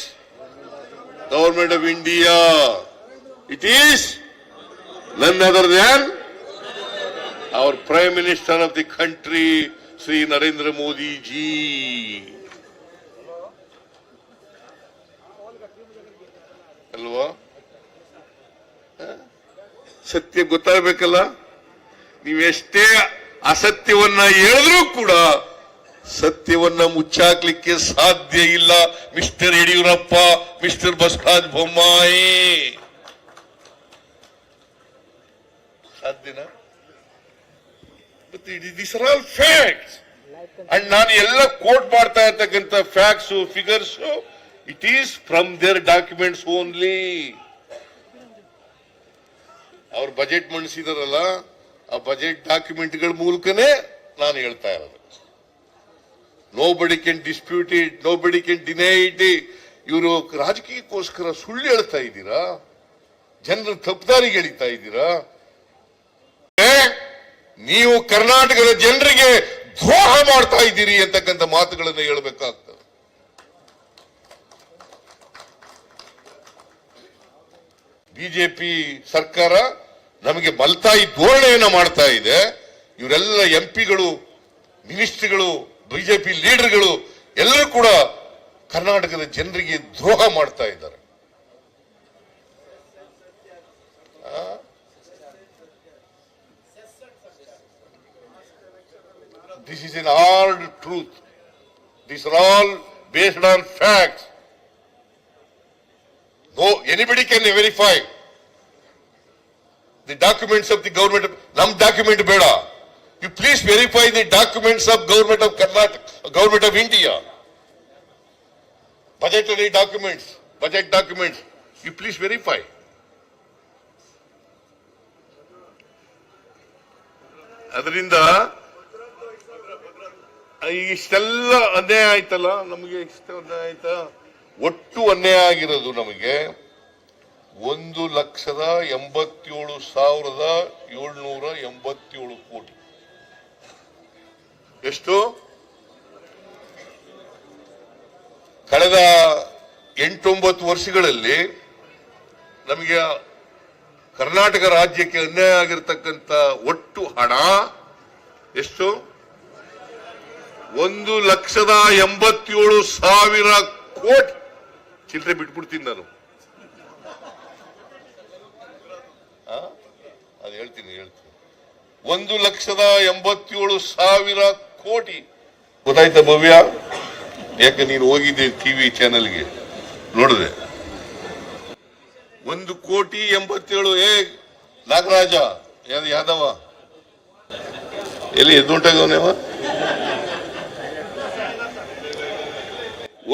government of India. It is none other than our Prime Minister of the country, Sri Narendra Modi ji. ಅಲ್ವಾ? ಸತ್ಯ ಗೊತ್ತಾಗಬೇಕಲ್ಲ. ನೀವೆಷ್ಟೇ ಅಸತ್ಯವನ್ನ ಹೇಳಿದ್ರೂ ಕೂಡ ಸತ್ಯವನ್ನ ಮುಚ್ಚಾಕ್ಲಿಕ್ಕೆ ಸಾಧ್ಯ ಇಲ್ಲ. ಮಿಸ್ಟರ್ ಯಡಿಯೂರಪ್ಪ, ಮಿಸ್ಟರ್ ಬಸವರಾಜ ಬೊಮ್ಮಾಯಿ, ಸಾಧ್ಯನಾ? But these are all facts. And ನಾನು ಎಲ್ಲ ಕೋಟ್ ಮಾಡ್ತಾ ಇರ್ತಕ್ಕಂಥ facts figures it is from their documents only. ಅವ್ರು ಬಜೆಟ್ ಮಂಡಿಸಿದಾರಲ್ಲ ಆ ಬಜೆಟ್ ಡಾಕ್ಯುಮೆಂಟ್ಗಳ ಮೂಲಕನೇ ನಾನು ಹೇಳ್ತಾ ಇರೋದು. Nobody can dispute it, nobody can deny it. ಇವರು ರಾಜಕೀಯಕ್ಕೋಸ್ಕರ ಸುಳ್ಳು ಹೇಳ್ತಾ ಇದ್ದೀರಾ, ಜನರ ತಪ್ಪುದಾರಿಗೆ ಎಳಿತಾ ಇದ್ದೀರಾ. ನೀವು ಕರ್ನಾಟಕದ ಜನರಿಗೆ ದ್ರೋಹ ಮಾಡ್ತಾ ಇದ್ದೀರಿ ಅಂತಕ್ಕಂಥ ಮಾತುಗಳನ್ನು ಹೇಳಬೇಕಾಗ್ತದೆ. ಬಿಜೆಪಿ ಸರ್ಕಾರ ನಮಗೆ ಮಲ್ತಾಯಿ ಧೋರಣೆಯನ್ನ ಮಾಡ್ತಾ ಇದೆ. ಇವರೆಲ್ಲ ಎಂಪಿಗಳು, ಮಿನಿಸ್ಟ್ರಿಗಳು, ಬಿಜೆಪಿ ಲೀಡರ್ಗಳು ಎಲ್ಲರೂ ಕೂಡ ಕರ್ನಾಟಕದ ಜನರಿಗೆ ದ್ರೋಹ ಮಾಡ್ತಾ ಇದ್ದಾರೆ. This is an hard truth. These are all based on facts. No, anybody can verify the documents of the government. Nam document beda. You please verify the documents of government of Karnataka, government of India. Budgetary documents, budget documents. You please verify. ಅದರಿಂದ ಇಷ್ಟೆಲ್ಲ ಅನ್ಯಾಯ ಆಯ್ತಲ್ಲ, ನಮಗೆ ಇಷ್ಟ ಅನ್ಯಾಯ ಆಯ್ತಾ? ಒಟ್ಟು ಅನ್ಯಾಯ ಆಗಿರೋದು ನಮಗೆ 1,87,787 ಕೋಟಿ. ಎಷ್ಟು? ಕಳೆದ 8-9 ವರ್ಷಗಳಲ್ಲಿ ನಮಗೆ ಕರ್ನಾಟಕ ರಾಜ್ಯಕ್ಕೆ ಅನ್ಯಾಯ ಆಗಿರತಕ್ಕಂಥ ಒಟ್ಟು ಹಣ ಎಷ್ಟು? 1,87,000 ಕೋಟಿ. ಚಿಲ್ಲರೆ ಬಿಟ್ಬಿಡ್ತೀನಿ ನಾನು, ಅದು ಹೇಳ್ತೀನಿ. 1,87,000 ಕೋಟಿ. ಗೊತ್ತಾಯ್ತಾ ಭವ್ಯ? ಯಾಕೆ ನೀನು ಹೋಗಿದ್ದೆ ಟಿವಿ ಚಾನೆಲ್ಗೆ ನೋಡಿದೆ. 1,87,000,000. ನಾಗರಾಜ ಯಾದವ ಎಲ್ಲಿ ಎದ್ದುಂಟಾಗವನೇವ?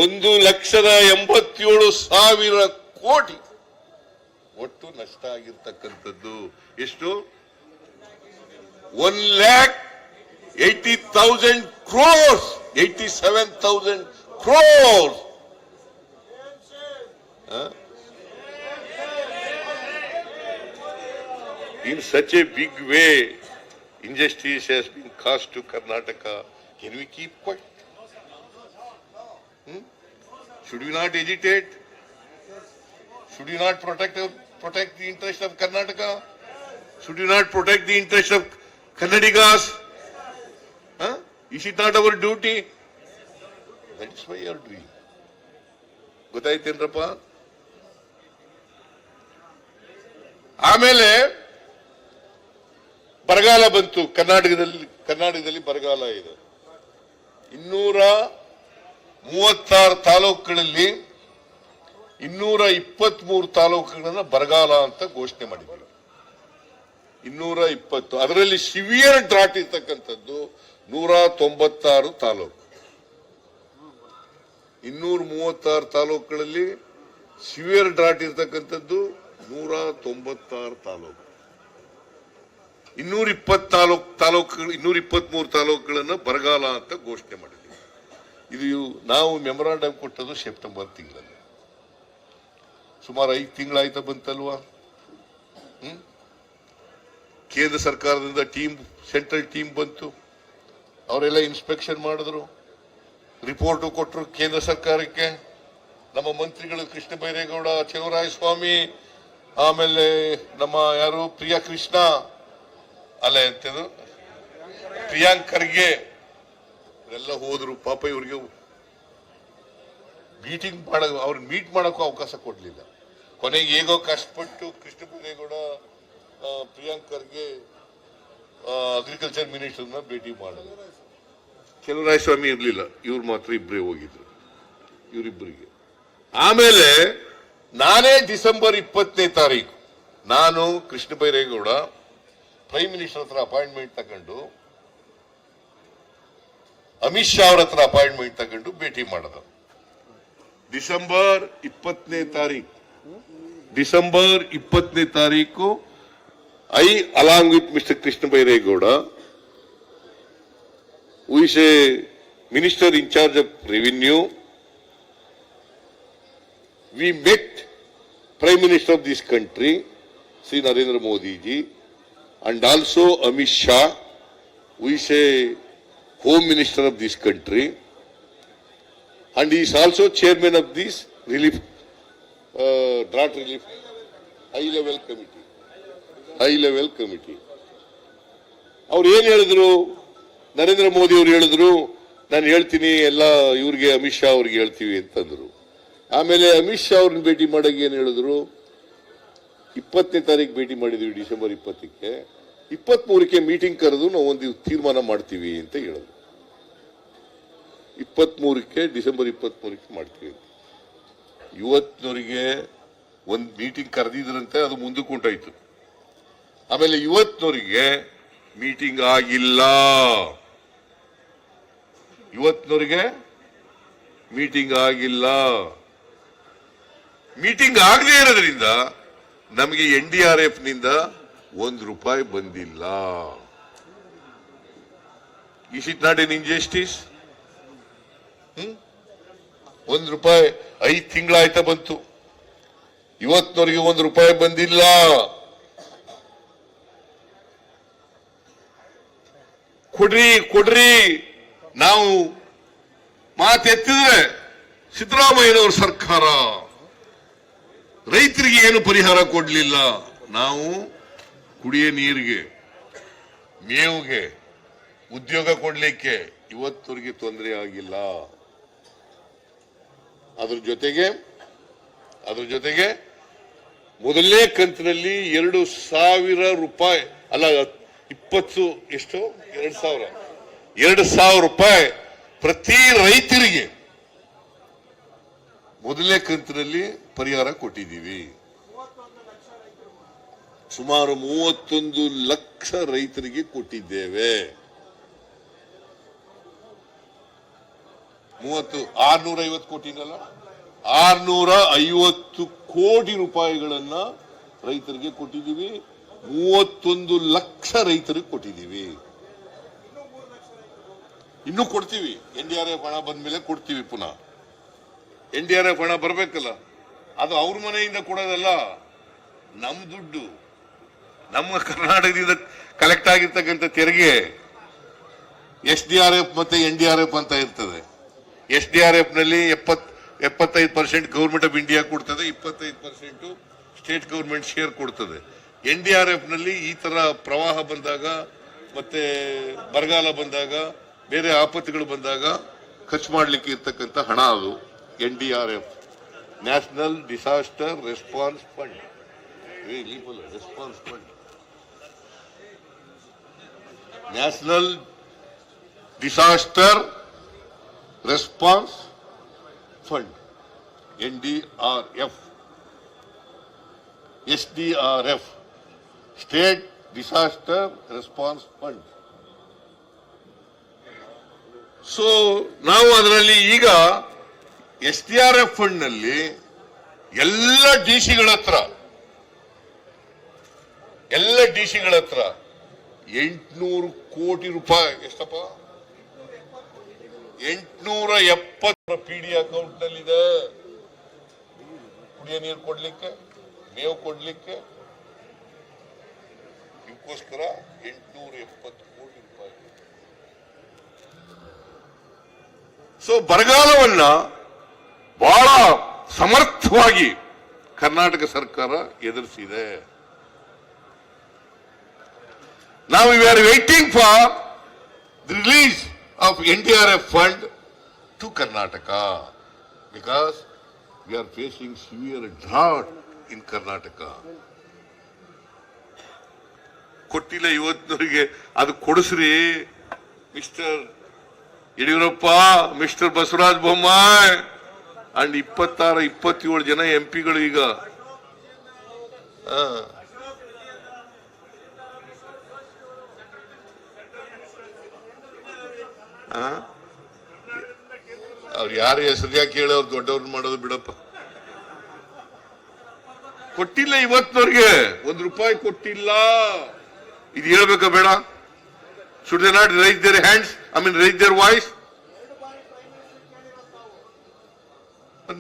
1,87,000 ಕೋಟಿ ಒಟ್ಟು ನಷ್ಟ ಆಗಿರ್ತಕ್ಕಂಥದ್ದು. ಎಷ್ಟು? 1,80,000 crores, 87,000 crores. In such a big way, injustice has been caused to Karnataka. Can we keep quiet? Should we not agitate? Should we not protect the interest of Karnataka? Should we not protect the interest of Kannadigas? Is it not our duty? That is why you are doing. ಗೊತ್ತಾಯ್ತೇನ್ರಪ್ಪ? ಆಮೇಲೆ ಬರಗಾಲ ಬಂತು. ಕರ್ನಾಟಕದಲ್ಲಿ ಬರಗಾಲ ಇದೆ. 236 ತಾಲೂಕುಗಳಲ್ಲಿ 223 ತಾಲೂಕುಗಳನ್ನ ಬರಗಾಲ ಅಂತ ಘೋಷಣೆ ಮಾಡಿದ್ರು. 220. ಅದರಲ್ಲಿ ಸಿವಿಯರ್ ಡ್ರಾಟ್ ಇರ್ತಕ್ಕಂಥದ್ದು 196 ತಾಲೂಕು. 236 ತಾಲೂಕುಗಳಲ್ಲಿ ಸಿವಿಯರ್ ಡ್ರಾಟ್ ಇರ್ತಕ್ಕಂಥದ್ದು 196 ತಾಲೂಕು. 223 ತಾಲೂಕುಗಳನ್ನ ಬರಗಾಲ ಅಂತ ಘೋಷಣೆ ಮಾಡಿದ್ವಿ. ಇದು ನಾವು ಮೆಮೊರಾಂಡಮ್ ಕೊಟ್ಟದ್ದು ಸೆಪ್ಟೆಂಬರ್ ತಿಂಗಳಲ್ಲಿ. ಸುಮಾರು 5 ತಿಂಗಳಾಯ್ತಾ ಬಂತಲ್ವಾ? ಕೇಂದ್ರ ಸರ್ಕಾರದಿಂದ ಸೆಂಟ್ರಲ್ ಟೀಮ್ ಬಂತು. ಅವರೆಲ್ಲ ಇನ್ಸ್ಪೆಕ್ಷನ್ ಮಾಡಿದ್ರು, ರಿಪೋರ್ಟ್ ಕೊಟ್ಟರು ಕೇಂದ್ರ ಸರ್ಕಾರಕ್ಕೆ. ನಮ್ಮ ಮಂತ್ರಿಗಳು ಕೃಷ್ಣ ಬೈರೇಗೌಡ, ಚಲುವರಾಯಸ್ವಾಮಿ, ಆಮೇಲೆ ನಮ್ಮ ಯಾರು ಪ್ರಿಯಾ ಕೃಷ್ಣ, ಅಲ್ಲ ಎಂತದು ಪ್ರಿಯಾಂಕ್ ಖರ್ಗೆ, ಇವರೆಲ್ಲ ಹೋದ್ರು. ಪಾಪ ಇವ್ರಿಗೆ ಅವ್ರನ್ನ ಮೀಟ್ ಮಾಡೋಕ್ಕೂ ಅವಕಾಶ ಕೊಡ್ಲಿಲ್ಲ. ಕೊನೆಗೆ ಹೇಗೋ ಕಷ್ಟಪಟ್ಟು ಕೃಷ್ಣ ಬೈರೇಗೌಡ, ಪ್ರಿಯಾಂಕ್ ಖರ್ಗೆ ಅಗ್ರಿಕಲ್ಚರ್ ಮಿನಿಸ್ಟರ್ನ ಭೇಟಿ ಮಾಡಿದ್ರು. ಚಲುವರಾಯಸ್ವಾಮಿ ಇರ್ಲಿಲ್ಲ, ಇವ್ರು ಮಾತ್ರ ಇಬ್ಬರೇ ಹೋಗಿದ್ರು, ಇವರಿಬ್ಬರಿಗೆ. ಆಮೇಲೆ ನಾನೇ ಡಿಸೆಂಬರ್ 20ನೇ ತಾರೀಕು ನಾನು ಕೃಷ್ಣ ಬೈರೇಗೌಡ ಪ್ರೈಮ್ ಮಿನಿಸ್ಟರ್ ಹತ್ರ ಅಪಾಯಿಂಟ್ಮೆಂಟ್ ತಗೊಂಡು ಅಮಿತ್ ಶಾ ಅವ್ರ ಹತ್ರ ಅಪಾಯಿಂಟ್ಮೆಂಟ್ ತಗೊಂಡು ಭೇಟಿ ಮಾಡಿದ. ಡಿಸೆಂಬರ್ 20ನೇ ತಾರೀಕು I, along with Mr. Krishna Bairegowda, who is a minister in charge of revenue, we met Prime Minister of this country, Sri Narendra Modi ji, and also Amit Shah, who is a Home Minister of this country, and he is also chairman of this relief, drought relief high level committee. ಅವ್ರು ಏನ್ ಹೇಳಿದ್ರು, ನರೇಂದ್ರ ಮೋದಿ ಅವರು ಹೇಳಿದ್ರು, ನಾನು ಹೇಳ್ತೀನಿ ಎಲ್ಲ ಇವ್ರಿಗೆ ಅಮಿತ್ ಶಾ ಅವ್ರಿಗೆ ಹೇಳ್ತೀವಿ ಅಂತಂದ್ರು. ಆಮೇಲೆ ಅಮಿತ್ ಶಾ ಅವ್ರನ್ನ ಭೇಟಿ ಮಾಡಾಗ ಏನ್ ಹೇಳಿದ್ರು, 20ನೇ ತಾರೀಕು ಭೇಟಿ ಮಾಡಿದ್ವಿ, ಡಿಸೆಂಬರ್ 20ಕ್ಕೆ, 23ಕ್ಕೆ ಮೀಟಿಂಗ್ ಕರೆದು ನಾವು ಒಂದು ತೀರ್ಮಾನ ಮಾಡ್ತೀವಿ ಅಂತ ಹೇಳಿದ್ರು. 23ಕ್ಕೆ ಡಿಸೆಂಬರ್ 23ಕ್ಕೆ ಮಾಡ್ತೀವಿ. ಇವತ್ತಿನವರಿಗೆ ಒಂದು ಮೀಟಿಂಗ್ ಕರೆದಿದ್ರಂತೆ, ಅದು ಮುಂದಕ್ಕೆ ಉಂಟಾಯ್ತು. ಆಮೇಲೆ ಇವತ್ತಿನವರಿಗೆ ಮೀಟಿಂಗ್ ಆಗಿಲ್ಲ. ಇವತ್ತಿನವರಿಗೆ ಮೀಟಿಂಗ್ ಆಗಿಲ್ಲ. ಮೀಟಿಂಗ್ ಆಗದೇ ಇರೋದ್ರಿಂದ ನಮಗೆ NDRF ನಿಂದ ₹1 ಬಂದಿಲ್ಲ. Is it not an injustice? ₹1 5 ತಿಂಗಳಾಯ್ತಾ ಬಂತು, ಇವತ್ತಿನವರಿಗೆ ₹1 ಬಂದಿಲ್ಲ. ಕೊಡ್ರಿ ನಾವು ಮಾತೆತ್ತಿದ್ರೆ ಸಿದ್ದರಾಮಯ್ಯನವರ ಸರ್ಕಾರ ರೈತರಿಗೆ ಏನು ಪರಿಹಾರ ಕೊಡ್ಲಿಲ್ಲ. ನಾವು ಕುಡಿಯ ನೀರಿಗೆ, ಮೇವಿಗೆ, ಉದ್ಯೋಗ ಕೊಡ್ಲಿಕ್ಕೆ ಇವತ್ತವರೆಗೆ ತೊಂದರೆ ಆಗಿಲ್ಲ. ಅದ್ರ ಜೊತೆಗೆ ಮೊದಲನೇ ಕಂತಿನಲ್ಲಿ ₹2,000 ಅಲ್ಲ 2,000 ರೂಪಾಯಿ ಪ್ರತಿ ರೈತರಿಗೆ ಮೊದಲನೇ ಕಂತಿನಲ್ಲಿ ಪರಿಹಾರ ಕೊಟ್ಟಿದ್ದೀವಿ. ಸುಮಾರು 31 ಲಕ್ಷ ರೈತರಿಗೆ ಕೊಟ್ಟಿದ್ದೇವೆ. 650 ಕೋಟಿನಲ್ಲ, 650 ಕೋಟಿ ರೂಪಾಯಿಗಳನ್ನ ರೈತರಿಗೆ ಕೊಟ್ಟಿದ್ದೀವಿ. 31 ಲಕ್ಷ ರೈತರಿಗೆ ಕೊಟ್ಟಿದ್ದೀವಿ. ಇನ್ನೂ ಕೊಡ್ತೀವಿ. NDRF ಹಣ ಬಂದ್ಮೇಲೆ ಕೊಡ್ತೀವಿ. ಪುನಃ NDRF ಹಣ ಬರ್ಬೇಕಲ್ಲ, ಅದು ಅವ್ರ ಮನೆಯಿಂದ ಕೊಡೋದಲ್ಲ, ನಮ್ಮ ದುಡ್ಡು, ನಮ್ಮ ಕರ್ನಾಟಕದಿಂದ ಕಲೆಕ್ಟ್ ಆಗಿರ್ತಕ್ಕಂಥ ತೆರಿಗೆ. SDRF ಮತ್ತೆ NDRF ಅಂತ ಇರ್ತದೆ. SDRF ನಲ್ಲಿ 75% ಗವರ್ಮೆಂಟ್ ಆಫ್ ಇಂಡಿಯಾ ಕೊಡ್ತದೆ, 25% ಸ್ಟೇಟ್ ಗವರ್ಮೆಂಟ್ ಶೇರ್ ಕೊಡ್ತದೆ. NDRF ನಲ್ಲಿ ಈ ತರ ಪ್ರವಾಹ ಬಂದಾಗ ಮತ್ತೆ ಬರಗಾಲ ಬಂದಾಗ ಬೇರೆ ಆಪತ್ತುಗಳು ಬಂದಾಗ ಖರ್ಚು ಮಾಡಲಿಕ್ಕೆ ಇರ್ತಕ್ಕಂಥ ಹಣ ಅದು NDRF, national disaster response fund. National disaster response fund, NDRF. SDRF, state disaster response fund. So ನಾವು ಅದರಲ್ಲಿ ಈಗ SDRF ಫಂಡ್ ನಲ್ಲಿ ಎಲ್ಲ ಡಿಸಿಗಳ ಹತ್ರ 800 ಕೋಟಿ ರೂಪಾಯಿ, ಎಷ್ಟಪ್ಪ, 870 PD ಅಕೌಂಟ್ ನಲ್ಲಿದೆ. ಕುಡಿಯ ನೀರು ಕೊಡ್ಲಿಕ್ಕೆ, ಮೇವು ಕೊಡ್ಲಿಕ್ಕೆ, ಇದಕ್ಕೋಸ್ಕರ 870 ಕೋಟಿ ರೂಪಾಯಿ. ಸೊ ಬರಗಾಲವನ್ನ ಬಹಳ ಸಮರ್ಥವಾಗಿ ಕರ್ನಾಟಕ ಸರ್ಕಾರ ಎದುರಿಸಿದೆ. Now we are waiting for the release of NDRF fund to Karnataka because we are facing severe drought in Karnataka. ಕೊಟ್ಟಿಲ್ಲ ಇವತ್ತಿನವರಿಗೆ, ಅದು ಕೊಡಿಸ್ರಿ mister Yediyurappa, mister Basavaraj Bommai and 26-27 ಜನ MP ಗಳು ಈಗ ಅವ್ರು ಯಾರು ಹೆಸರು ಯಾಕೆ ಹೇಳಿ ಅವ್ರು ದೊಡ್ಡವ್ರನ್ನ ಮಾಡೋದು ಬಿಡಪ್ಪ. ಕೊಟ್ಟಿಲ್ಲ ಇವತ್ತಿನವ್ರಿಗೆ ₹1 ಕೊಟ್ಟಿಲ್ಲ. ಇದು ಹೇಳ್ಬೇಕಾ ಬೇಡ? Should they not raise their hands, raise their voice?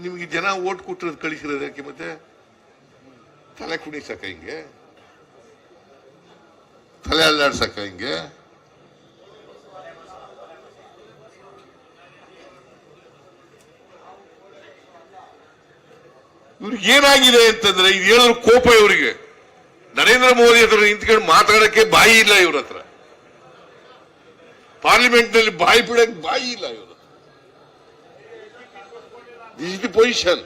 ನಿಮ್ಗೆ ಜನ ಓಟ್ ಕೊಟ್ಟಿರೋದು ಕಳಿಸಿರೋದು ಯಾಕೆ ಮತ್ತೆ? ತಲೆ ಕುಣಿಸಕ ಹಿಂಗೆ, ತಲೆ ಅಲ್ಲಾಡ್ಸಕ ಹಿಂಗೆ? ಇವ್ರಿಗೆ ಏನಾಗಿದೆ ಅಂತಂದ್ರೆ, ಇದು ಹೇಳಿದ್ರು ಕೋಪ ಇವರಿಗೆ. ನರೇಂದ್ರ ಮೋದಿ ಹತ್ರ ನಿಂತ್ಕೊಂಡು ಮಾತಾಡಕ್ಕೆ ಬಾಯಿ ಇಲ್ಲ ಇವ್ರ ಹತ್ರ. ಪಾರ್ಲಿಮೆಂಟ್ ನಲ್ಲಿ ಬಾಯಿ ಬಿಡಕ್ಕೆ ಬಾಯಿ ಇಲ್ಲ ಇವರು. This is the position.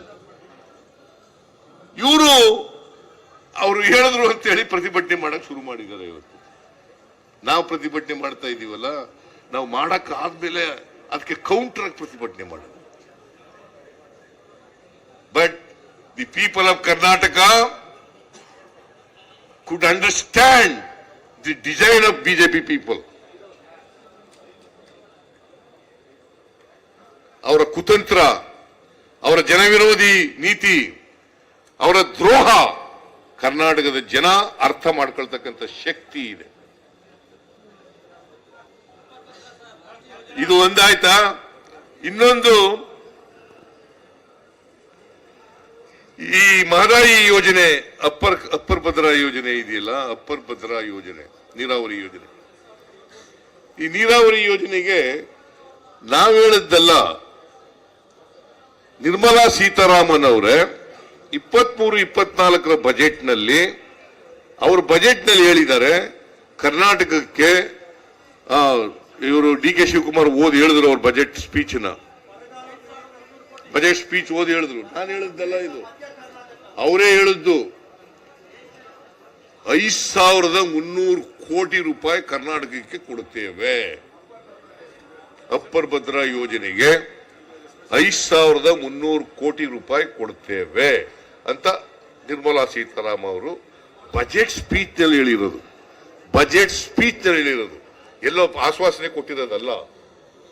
ಇವರು ಅವರು ಹೇಳಿದ್ರು ಅಂತ ಹೇಳಿ ಪ್ರತಿಭಟನೆ ಮಾಡಕ್ ಶುರು ಮಾಡಿದ್ದಾರೆ. ಇವತ್ತು ನಾವು ಪ್ರತಿಭಟನೆ ಮಾಡ್ತಾ ಇದೀವಲ್ಲ, ನಾವು ಮಾಡಕ್ ಆದ್ಮೇಲೆ ಅದಕ್ಕೆ ಕೌಂಟರ್ ಪ್ರತಿಭಟನೆ ಮಾಡೋದು. But the people of Karnataka could understand the design of BJP people. ಅವರ ಕುತಂತ್ರ, ಅವರ ಜನವಿರೋಧಿ ನೀತಿ, ಅವರ ದ್ರೋಹ ಕರ್ನಾಟಕದ ಜನ ಅರ್ಥ ಮಾಡ್ಕೊಳ್ತಕ್ಕಂಥ ಶಕ್ತಿ ಇದೆ. ಇದು ಒಂದಾಯ್ತಾ? ಇನ್ನೊಂದು, ಈ ಮಹದಾಯಿ ಯೋಜನೆ, ಅಪ್ಪರ್ ಭದ್ರಾ ಯೋಜನೆ ಇದೆಯಲ್ಲ, ಅಪ್ಪರ್ ಭದ್ರಾ ಯೋಜನೆ, ನೀರಾವರಿ ಯೋಜನೆ. ಈ ನೀರಾವರಿ ಯೋಜನೆಗೆ ನಾವು ಹೇಳಿದ್ದಲ್ಲ, ನಿರ್ಮಲಾ ಸೀತಾರಾಮನ್ ಅವರೇ 23-24 ಬಜೆಟ್ ನಲ್ಲಿ, ಅವರು ಬಜೆಟ್ ನಲ್ಲಿ ಹೇಳಿದ್ದಾರೆ ಕರ್ನಾಟಕಕ್ಕೆ. ಇವರು ಡಿ.ಕೆ. ಶಿವಕುಮಾರ್ ಓದಿ ಹೇಳಿದ್ರು ಅವ್ರ ಬಜೆಟ್ ಸ್ಪೀಚ್ ಓದಿ ಹೇಳಿದ್ರು. ನಾನು ಹೇಳಿದ್ದಲ್ಲ ಇದು, ಅವರೇ ಹೇಳಿದ್ದು. 5,300 ಕೋಟಿ ರೂಪಾಯಿ ಕರ್ನಾಟಕಕ್ಕೆ ಕೊಡುತ್ತೇವೆ, ಅಪ್ಪರ್ ಭದ್ರಾ ಯೋಜನೆಗೆ 5,300 ಕೋಟಿ ರೂಪಾಯಿ ಕೊಡುತ್ತೇವೆ ಅಂತ ನಿರ್ಮಲಾ ಸೀತಾರಾಮನ್ ಅವರು ಬಜೆಟ್ ಸ್ಪೀಚ್ ನಲ್ಲಿ ಹೇಳಿರೋದು. ಎಲ್ಲೋ ಆಶ್ವಾಸನೆ ಕೊಟ್ಟಿರೋದಲ್ಲ,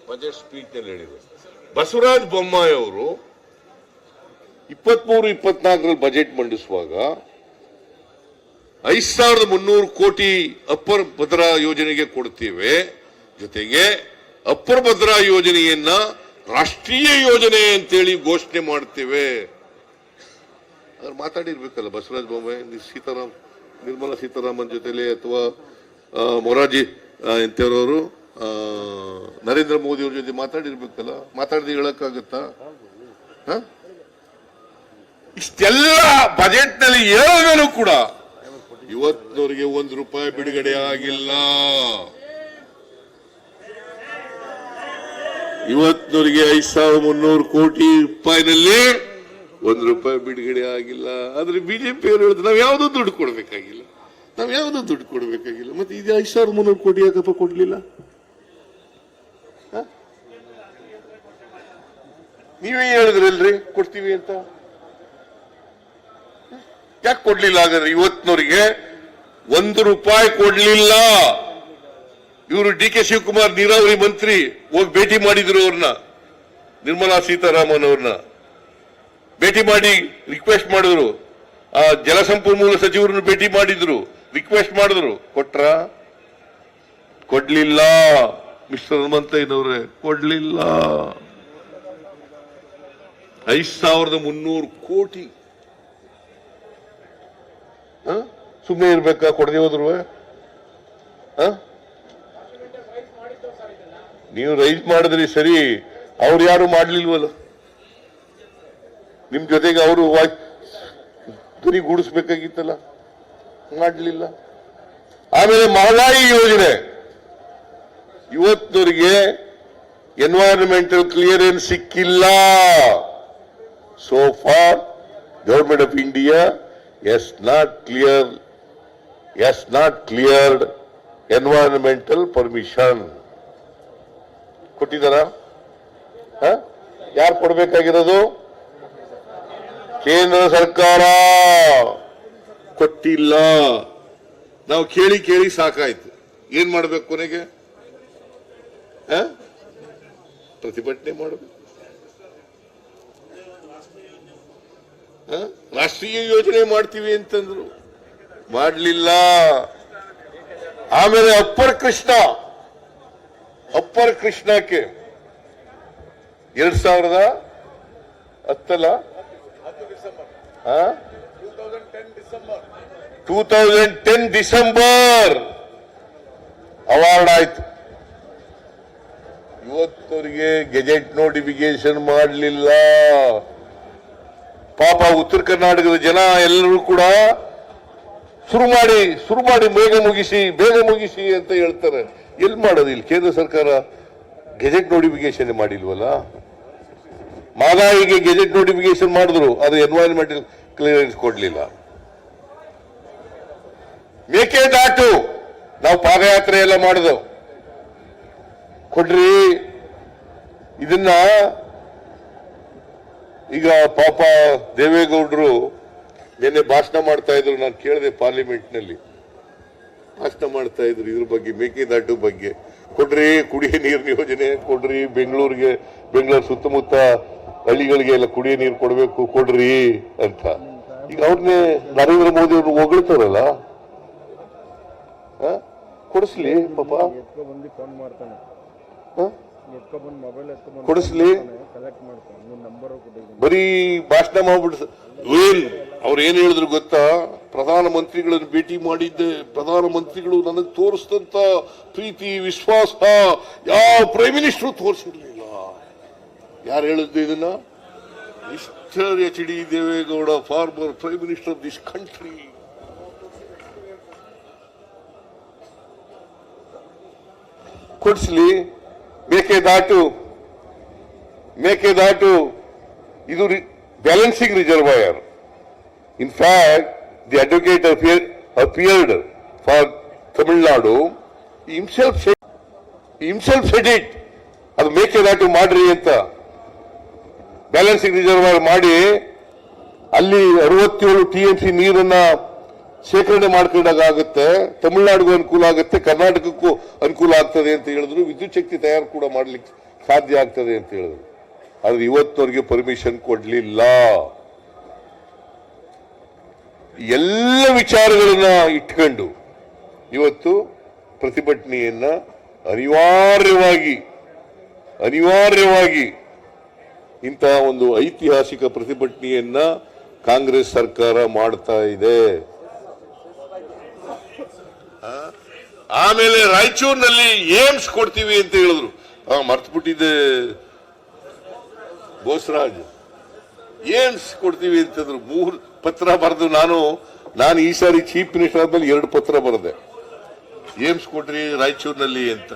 ಬಜೆಟ್ ಸ್ಪೀಚ್ ನಲ್ಲಿ ಹೇಳಿರೋದು. ಬಸವರಾಜ ಬೊಮ್ಮಾಯಿ ಅವರು 23-24 ಬಜೆಟ್ ಮಂಡಿಸುವಾಗ 5,300 ಕೋಟಿ ಅಪ್ಪರ್ ಭದ್ರಾ ಯೋಜನೆಗೆ ಕೊಡ್ತೇವೆ, ಜೊತೆಗೆ ಅಪ್ಪರ್ ಭದ್ರಾ ಯೋಜನೆಯನ್ನ ರಾಷ್ಟ್ರೀಯ ಯೋಜನೆ ಅಂತೇಳಿ ಘೋಷಣೆ ಮಾಡ್ತೇವೆ. ಅವ್ರು ಮಾತಾಡಿರ್ಬೇಕಲ್ಲ ಬಸವರಾಜ ಬೊಮ್ಮಾಯಿ, ನಿರ್ಮಲಾ ಸೀತಾರಾಮನ್ ಜೊತೆಲೆ, ಅಥವಾ ಮೊರಾರ್ಜಿ ಎಂತವರು ನರೇಂದ್ರ ಮೋದಿ ಅವ್ರ ಜೊತೆ ಮಾತಾಡಿರ್ಬೇಕಲ್ಲ. ಮಾತಾಡದೆ ಹೇಳಕ್ಕಾಗತ್ತಾ? ಇಷ್ಟೆಲ್ಲ ಬಜೆಟ್ ನಲ್ಲಿ ಹೇಳಿದ್ರು ಕೂಡ ಇವತ್ತಿನವರಿಗೆ ₹1 ಬಿಡುಗಡೆ ಆಗಿಲ್ಲ. ಇವತ್ತಿನವರಿಗೆ 5,300 ಕೋಟಿ ರೂಪಾಯಿನಲ್ಲಿ ₹1 ಬಿಡುಗಡೆ ಆಗಿಲ್ಲ. ಆದ್ರೆ ಬಿಜೆಪಿ ಅವರು ಹೇಳಿದ್ರು ನಾವ್ ಯಾವ್ದೋ ದುಡ್ಡು ಕೊಡ್ಬೇಕಾಗಿಲ್ಲ. ಮತ್ತೆ ಇದು 5,300 ಕೋಟಿ ಯಾಕಪ್ಪ ಕೊಡ್ಲಿಲ್ಲ? ನೀವೇ ಹೇಳಿದ್ರಲ್ರಿ ಕೊಡ್ತೀವಿ ಅಂತ, ಯಾಕೆ ಕೊಡ್ಲಿಲ್ಲ? ಹಾಗಾದ್ರೆ ಇವತ್ತಿನವರಿಗೆ ₹1 ಕೊಡ್ಲಿಲ್ಲ. ಇವರು ಡಿ.ಕೆ. ಶಿವಕುಮಾರ್ ನೀರಾವರಿ ಮಂತ್ರಿ ಹೋಗಿ ಭೇಟಿ ಮಾಡಿದ್ರು ಅವ್ರನ್ನ, ನಿರ್ಮಲಾ ಸೀತಾರಾಮನ್ ಅವ್ರನ್ನ ಭೇಟಿ ಮಾಡಿ ರಿಕ್ವೆಸ್ಟ್ ಮಾಡಿದ್ರು. ಆ ಜಲಸಂಪನ್ಮೂಲ ಸಚಿವರನ್ನು ಭೇಟಿ ಮಾಡಿದ್ರು, ರಿಕ್ವೆಸ್ಟ್ ಮಾಡಿದ್ರು. ಕೊಡ್ಲಿಲ್ಲ. ಮಿಸ್ಟರ್ ಹನುಮಂತಯ್ಯನವ್ರೆ, ಕೊಡ್ಲಿಲ್ಲ. 5,300 ಕೋಟಿ ಸುಮ್ಮನೆ ಇರ್ಬೇಕಾ? ಕೊಡದೆ ಹೋದ್ರು ನೀವು ರೈಸ್ ಮಾಡಿದ್ರಿ ಸರಿ, ಅವ್ರು ಯಾರು ಮಾಡ್ಲಿಲ್ವಲ್ಲ. ನಿಮ್ ಜೊತೆಗೆ ಅವರು ಧ್ವನಿಗೂಡಿಸ್ಬೇಕಾಗಿತ್ತಲ್ಲ, ಮಾಡಲಿಲ್ಲ. ಆಮೇಲೆ ಮಹದಾಯಿ ಯೋಜನೆ, ಇವತ್ತಿನವರಿಗೆ ಎನ್ವೈರನ್ಮೆಂಟಲ್ ಕ್ಲಿಯರೆನ್ಸ್ ಸಿಕ್ಕಿಲ್ಲ. So for government of India has not cleared environmental permission. ಕೊಟ್ಟಿದ್ದಾರ? ಯಾರು ಕೊಡಬೇಕಾಗಿರೋದು? ಕೇಂದ್ರ ಸರ್ಕಾರ ಕೊಟ್ಟಿಲ್ಲ. ನಾವು ಕೇಳಿ ಸಾಕಾಯ್ತು. ಏನ್ ಮಾಡ್ಬೇಕು? ಕೊನೆಗೆ ಪ್ರತಿಭಟನೆ ಮಾಡಬೇಕು. ರಾಷ್ಟ್ರೀಯ ಯೋಜನೆ ಮಾಡ್ತೀವಿ ಅಂತಂದ್ರು, ಮಾಡಲಿಲ್ಲ. ಆಮೇಲೆ ಅಪ್ಪರ್ ಕೃಷ್ಣಕ್ಕೆ 2010 2010 ಡಿಸೆಂಬರ್ ಅವಾರ್ಡ್ ಆಯ್ತು. ಇವತ್ತವರಿಗೆ ಗೆಜೆಟ್ ನೋಟಿಫಿಕೇಶನ್ ಮಾಡಲಿಲ್ಲ. ಪಾಪ ಉತ್ತರ ಕರ್ನಾಟಕದ ಜನ ಎಲ್ಲರೂ ಕೂಡ ಶುರು ಮಾಡಿ ಬೇಗ ಮುಗಿಸಿ ಅಂತ ಹೇಳ್ತಾರೆ. ಎಲ್ಲಿ ಮಾಡೋದು? ಇಲ್ಲಿ ಕೇಂದ್ರ ಸರ್ಕಾರ ಗೆಜೆಟ್ ನೋಟಿಫಿಕೇಶನ್ ಮಾಡಿಲ್ವಲ್ಲ. ಮಾದಾಯಿಗೆ ಗೆಜೆಟ್ ನೋಟಿಫಿಕೇಶನ್ ಮಾಡಿದ್ರು, ಅದು ಎನ್ವೈರನ್ಮೆಂಟಲ್ ಕ್ಲಿಯರೆನ್ಸ್ ಕೊಡ್ಲಿಲ್ಲ. ಮೇಕೆದಾಟು ನಾವು ಪಾದಯಾತ್ರೆ ಎಲ್ಲ ಮಾಡಿದೆವು, ಕೊಡ್ರಿ. ಇದನ್ನ ಈಗ ಪಾಪ ದೇವೇಗೌಡರು ನಿನ್ನೆ ಭಾಷಣ ಮಾಡ್ತಾ ಇದ್ರು, ನಾನು ಕೇಳಿದೆ ಪಾರ್ಲಿಮೆಂಟ್ ನಲ್ಲಿ ಭಾಷಣ ಮಾಡ್ತಾ ಇದ್ರು ಇದ್ರ ಬಗ್ಗೆ, ಮೇಕೆದಾಟು ಬಗ್ಗೆ. ಕೊಡ್ರಿ, ಕುಡಿಯೋ ನೀರಿನ ಯೋಜನೆ ಕೊಡ್ರಿ, ಬೆಂಗಳೂರು ಸುತ್ತಮುತ್ತ ಹಳ್ಳಿಗಳಿಗೆ ಎಲ್ಲ ಕುಡಿಯೋ ನೀರು ಕೊಡ್ಬೇಕು ಕೊಡ್ರಿ ಅಂತ. ಈಗ ಅವ್ರನ್ನೇ ನರೇಂದ್ರ ಮೋದಿ ಅವರು ಹೊಗಳ್ತಾರಲ್ಲ, ಕೊಡಿಸ್ಲಿ ಪಾಪ, ಕೊಡಿಸ್ಲಿ. ಬರೀ ಭಾಷಣ ಮಾಡ್ಬಿಟ್ಟು ಅವ್ರು ಏನ್ ಹೇಳಿದ್ರು ಗೊತ್ತಾ? ಪ್ರಧಾನಮಂತ್ರಿಗಳನ್ನು ಭೇಟಿ ಮಾಡಿದ್ದೆ, ಪ್ರಧಾನಮಂತ್ರಿಗಳು ನನಗೆ ತೋರಿಸಿದಂತ ಪ್ರೀತಿ ವಿಶ್ವಾಸ ಯಾವ ಪ್ರೈಮ್ ಮಿನಿಸ್ಟರ್ ತೋರಿಸಿರ್ಲಿಲ್ಲ. ಯಾರು ಹೇಳಿದ್ದು ಇದನ್ನ? Mister HD Deve Gowda, former prime minister of this country. ಕೊಡಿಸ್ಲಿ. ಮೇಕೆದಾಟು ಇದು balancing reservoir. In fact, the advocate appeared for Tamil Nadu. He himself said it. ಅದು ಮೇಕೆದಾಟು ಮಾಡ್ರಿ ಅಂತ. ಬ್ಯಾಲೆನ್ಸಿಂಗ್ ರಿಸರ್ವಾಯರ್ ಮಾಡಿ ಅಲ್ಲಿ 67 TMC ನೀರನ್ನ ಶೇಖರಣೆ ಮಾಡ್ಕೊಂಡಾಗ ಆಗುತ್ತೆ, ತಮಿಳುನಾಡಿಗೂ ಅನುಕೂಲ ಆಗುತ್ತೆ, ಕರ್ನಾಟಕಕ್ಕೂ ಅನುಕೂಲ ಆಗ್ತದೆ ಅಂತ ಹೇಳಿದ್ರು. ವಿದ್ಯುತ್ ಶಕ್ತಿ ತಯಾರು ಕೂಡ ಮಾಡ್ಲಿಕ್ಕೆ ಸಾಧ್ಯ ಆಗ್ತದೆ ಅಂತ ಹೇಳಿದ್ರು. ಆದ್ರೆ ಇವತ್ತವರೆಗೆ ಪರ್ಮಿಷನ್ ಕೊಡ್ಲಿಲ್ಲ. ಎಲ್ಲ ವಿಚಾರಗಳನ್ನ ಇಟ್ಕೊಂಡು ಇವತ್ತು ಪ್ರತಿಭಟನೆಯನ್ನ ಅನಿವಾರ್ಯವಾಗಿ ಇಂತಹ ಒಂದು ಐತಿಹಾಸಿಕ ಪ್ರತಿಭಟನೆಯನ್ನ ಕಾಂಗ್ರೆಸ್ ಸರ್ಕಾರ ಮಾಡ್ತಾ ಇದೆ. ಆಮೇಲೆ ರಾಯಚೂರಿನಲ್ಲಿ ಏಮ್ಸ್ ಕೊಡ್ತೀವಿ ಅಂತ ಹೇಳಿದ್ರು. ಮರ್ತ್ಬಿಟ್ಟಿದ್ದೆ ಬೋಸರಾಜ್. ಏಮ್ಸ್ ಕೊಡ್ತೀವಿ ಅಂತಂದ್ರು. 3 ಪತ್ರ ಬರೆದು ನಾನು ಈ ಸಾರಿ ಚೀಫ್ ಮಿನಿಸ್ಟರ್ ಆದ್ಮೇಲೆ 2 ಪತ್ರ ಬರೆದೆ, ಏಮ್ಸ್ ಕೊಟ್ರಿ ರಾಯಚೂರಿನಲ್ಲಿ ಅಂತ.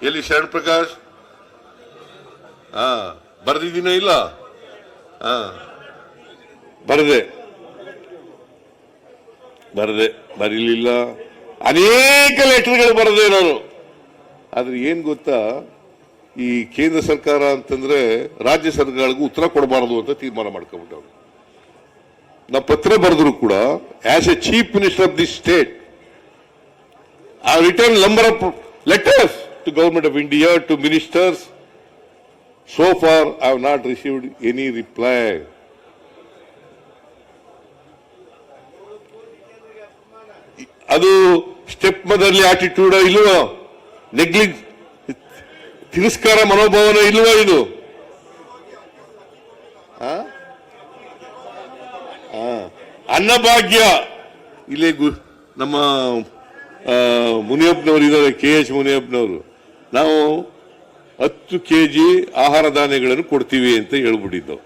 ಎಲ್ಲಿ ಶರಣ್ ಪ್ರಕಾಶ್? ಬರೆದಿದ್ದೀನ ಇಲ್ಲ? ಬರೀಲಿಲ್ಲ. ಅನೇಕ ಲೆಟರ್ಗಳು ಬರೆದೆ ನಾನು. ಆದ್ರೆ ಏನ್ ಗೊತ್ತಾ, ಈ ಕೇಂದ್ರ ಸರ್ಕಾರ ಅಂತಂದ್ರೆ ರಾಜ್ಯ ಸರ್ಕಾರಗಳಿಗೂ ಉತ್ತರ ಕೊಡಬಾರದು ಅಂತ ತೀರ್ಮಾನ ಮಾಡ್ಕೊಂಡ್ಬಿಟ್ಟವ್ರು. ನಾ ಪತ್ರ ಬರೆದ್ರು ಕೂಡ, as a chief minister of this state, I return number of letters to government of India, to ministers. So far, I have not received any reply. ಅದು ಸ್ಟೆಪ್ ಮದರ್ಲಿ ಆಟಿಟ್ಯೂಡ್ ಇಲ್ವಾ? ತಿರಸ್ಕಾರ ಮನೋಭಾವನ ಇಲ್ವಾ? ಇದು ಅನ್ನಭಾಗ್ಯ. ಇಲ್ಲೇ ನಮ್ಮ ಮುನಿಯಪ್ಪನವರು ಇದ್ದಾರೆ, KH ಮುನಿಯಪ್ಪನವರು. ನಾವು 10 kg ಆಹಾರ ಧಾನ್ಯಗಳನ್ನು ಕೊಡ್ತೀವಿ ಅಂತ ಹೇಳ್ಬಿಟ್ಟಿದ್ದವು.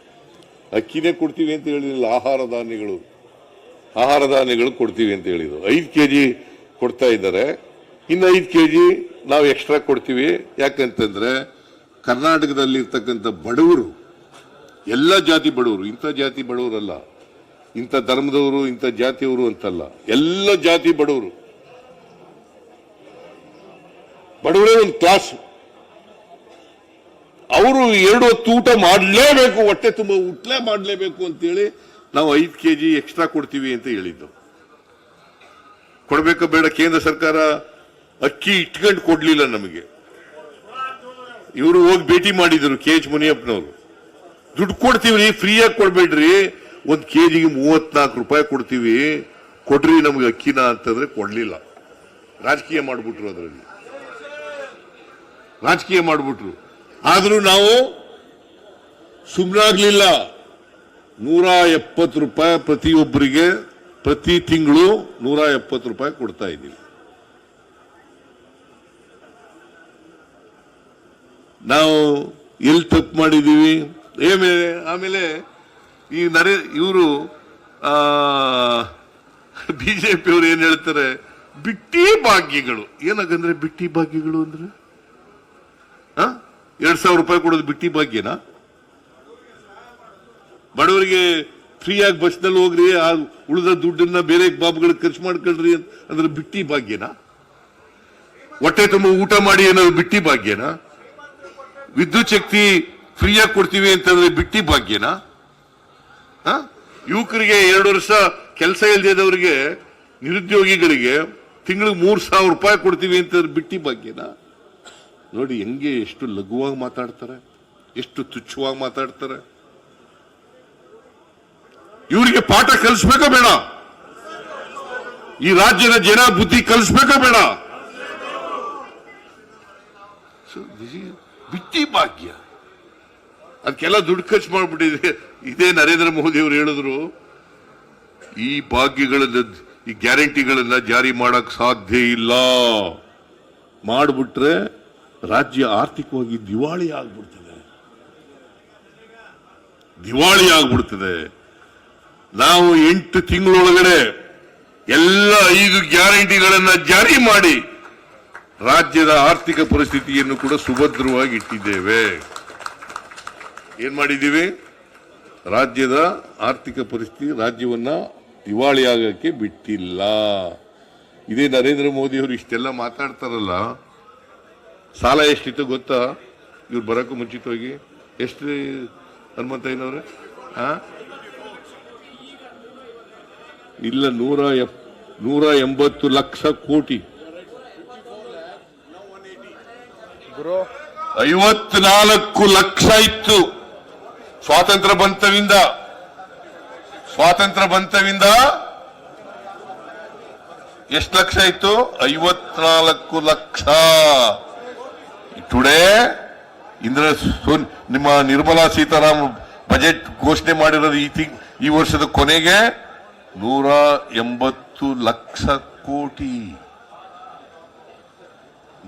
ಅಕ್ಕಿನೇ ಕೊಡ್ತೀವಿ ಅಂತ ಹೇಳಿಲ್ಲ, ಆಹಾರ ಧಾನ್ಯಗಳು ಕೊಡ್ತೀವಿ ಅಂತ ಹೇಳಿದ್ರು. 5 kg ಕೊಡ್ತಾ ಇದ್ದಾರೆ. ಇನ್ನು 5 kg ನಾವು ಎಕ್ಸ್ಟ್ರಾ ಕೊಡ್ತೀವಿ. ಯಾಕಂತಂದ್ರೆ ಕರ್ನಾಟಕದಲ್ಲಿರ್ತಕ್ಕಂಥ ಬಡವರು, ಎಲ್ಲ ಜಾತಿ ಬಡವರು, ಇಂಥ ಜಾತಿ ಬಡವರಲ್ಲ, ಇಂಥ ಧರ್ಮದವರು, ಇಂಥ ಜಾತಿಯವರು ಅಂತಲ್ಲ, ಎಲ್ಲ ಜಾತಿ ಬಡವರೇ ಒಂದು ಕ್ಲಾಸ್. ಅವರು 2 ಹೊತ್ತು ಊಟ ಮಾಡಲೇಬೇಕು, ಹೊಟ್ಟೆ ತುಂಬ ಊಟ ಮಾಡಲೇಬೇಕು ಅಂತೇಳಿ ನಾವು 5 kg ಎಕ್ಸ್ಟ್ರಾ ಕೊಡ್ತೀವಿ ಅಂತ ಹೇಳಿದ್ದು. ಕೊಡ್ಬೇಕ ಬೇಡ? ಕೇಂದ್ರ ಸರ್ಕಾರ ಅಕ್ಕಿ ಇಟ್ಕೊಂಡು ಕೊಡ್ಲಿಲ್ಲ ನಮಗೆ. ಇವರು ಹೋಗಿ ಭೇಟಿ ಮಾಡಿದ್ರು KH ಮುನಿಯಪ್ಪನವರು. ದುಡ್ಡು ಕೊಡ್ತೀವ್ರಿ, ಫ್ರೀಯಾಗಿ ಕೊಡ್ಬೇಡ್ರಿ, 1 ಕೆಜಿಗೆ 34 ರೂಪಾಯಿ ಕೊಡ್ತೀವಿ, ಕೊಡ್ರಿ ನಮ್ಗೆ ಅಕ್ಕಿನ ಅಂತಂದ್ರೆ ಕೊಡ್ಲಿಲ್ಲ. ರಾಜಕೀಯ ಮಾಡ್ಬಿಟ್ರು, ಅದರಲ್ಲಿ ರಾಜಕೀಯ ಮಾಡ್ಬಿಟ್ರು. ಆದ್ರೂ ನಾವು ಸುಮ್ಮನಾಗ್ಲಿಲ್ಲ. 170 ರೂಪಾಯಿ ಪ್ರತಿಯೊಬ್ಬರಿಗೆ ಪ್ರತಿ ತಿಂಗಳು 170 ರೂಪಾಯಿ ಕೊಡ್ತಾ ಇದ್ದೀವಿ. ನಾವು ಎಲ್ಲಿ ತಪ್ಪು ಮಾಡಿದೀವಿ? ಆಮೇಲೆ ಈ ಇವರು ಬಿಜೆಪಿಯವರು ಏನ್ ಹೇಳ್ತಾರೆ, ಬಿಟ್ಟಿ ಭಾಗ್ಯಗಳು. ಏನಾಗಂದ್ರೆ ಬಿಟ್ಟಿ ಭಾಗ್ಯಗಳು ಅಂದ್ರೆ 2,000 ರೂಪಾಯಿ ಕೊಡೋದು ಬಿಟ್ಟಿ ಭಾಗ್ಯನಾ? ಬಡವರಿಗೆ ಫ್ರೀಯಾಗಿ ಬಸ್ನಲ್ಲಿ ಹೋಗ್ರಿ, ಆ ಉಳಿದ ದುಡ್ಡನ್ನ ಬೇರೆ ಬಾಬುಗಳಿಗೆ ಖರ್ಚು ಮಾಡ್ಕೊಳ್ರಿ ಅಂದ್ರೆ ಬಿಟ್ಟಿ ಭಾಗ್ಯನಾ? ಹೊಟ್ಟೆ ತುಂಬ ಊಟ ಮಾಡಿ ಏನಾದ್ರು ಬಿಟ್ಟಿ ಭಾಗ್ಯನಾ? ವಿದ್ಯುತ್ ಶಕ್ತಿ ಫ್ರೀಯಾಗಿ ಕೊಡ್ತೀವಿ ಅಂತಂದ್ರೆ ಬಿಟ್ಟಿ ಭಾಗ್ಯನಾ? ಯುವಕರಿಗೆ 2 ವರ್ಷ ಕೆಲಸ ಇಲ್ಲದವರಿಗೆ, ನಿರುದ್ಯೋಗಿಗಳಿಗೆ ತಿಂಗಳಿಗೆ 3,000 ರೂಪಾಯಿ ಕೊಡ್ತೀವಿ ಅಂತಂದ್ರೆ ಬಿಟ್ಟಿ ಭಾಗ್ಯನಾ? ನೋಡಿ ಹೆಂಗೆ, ಎಷ್ಟು ಲಘುವಾಗಿ ಮಾತಾಡ್ತಾರೆ, ಎಷ್ಟು ತುಚ್ಛವಾಗಿ ಮಾತಾಡ್ತಾರೆ. ಇವರಿಗೆ ಪಾಠ ಕಲಿಸ್ಬೇಕೋ ಬೇಡ? ಈ ರಾಜ್ಯದ ಜನ ಬುದ್ಧಿ ಕಲಿಸ್ಬೇಕೋ ಬೇಡ? ಬಿಟ್ಟಿ ಭಾಗ್ಯ, ಅದಕ್ಕೆಲ್ಲ ದುಡ್ಡು ಖರ್ಚು ಮಾಡ್ಬಿಟ್ಟಿದೆ. ಇದೇ ನರೇಂದ್ರ ಮೋದಿ ಅವರು ಹೇಳಿದ್ರು, ಈ ಭಾಗ್ಯಗಳನ್ನ, ಈ ಗ್ಯಾರಂಟಿಗಳನ್ನ ಜಾರಿ ಮಾಡಕ್ ಸಾಧ್ಯ ಇಲ್ಲ, ಮಾಡಿಬಿಟ್ರೆ ರಾಜ್ಯ ಆರ್ಥಿಕವಾಗಿ ದಿವಾಳಿ ಆಗ್ಬಿಡ್ತದೆ. ನಾವು 8 ತಿಂಗಳೊಳಗಡೆ ಎಲ್ಲ 5 ಗ್ಯಾರಂಟಿಗಳನ್ನ ಜಾರಿ ಮಾಡಿ ರಾಜ್ಯದ ಆರ್ಥಿಕ ಪರಿಸ್ಥಿತಿಯನ್ನು ಕೂಡ ಸುಭದ್ರವಾಗಿ ಇಟ್ಟಿದ್ದೇವೆ. ಏನ್ ಮಾಡಿದ್ದೀವಿ? ರಾಜ್ಯದ ಆರ್ಥಿಕ ಪರಿಸ್ಥಿತಿ, ರಾಜ್ಯವನ್ನ ದಿವಾಳಿಯಾಗಕ್ಕೆ ಬಿಟ್ಟಿಲ್ಲ. ಇದೇ ನರೇಂದ್ರ ಮೋದಿ ಅವರು ಇಷ್ಟೆಲ್ಲ ಮಾತಾಡ್ತಾರಲ್ಲ, ಸಾಲ ಎಷ್ಟಿತ್ತು ಗೊತ್ತಾ? ಇವ್ರು ಬರಕ್ಕೂ ಮುಂಚಿತವಾಗಿ ಎಷ್ಟು ಹನುಮಂತಯ್ಯನವ್ರೆ? ಇಲ್ಲ, 180 ಲಕ್ಷ ಕೋಟಿ. 54 ಲಕ್ಷ ಇತ್ತು ಸ್ವಾತಂತ್ರ್ಯ ಬಂತವಿಂದ. ಎಷ್ಟು ಲಕ್ಷ ಇತ್ತು? 54 ಲಕ್ಷ. ಟುಡೇ ನಿಮ್ಮ ನಿರ್ಮಲಾ ಸೀತಾರಾಮನ್ ಬಜೆಟ್ ಘೋಷಣೆ ಮಾಡಿರೋದು ಈ ವರ್ಷದ ಕೊನೆಗೆ 180 ಲಕ್ಷ ಕೋಟಿ.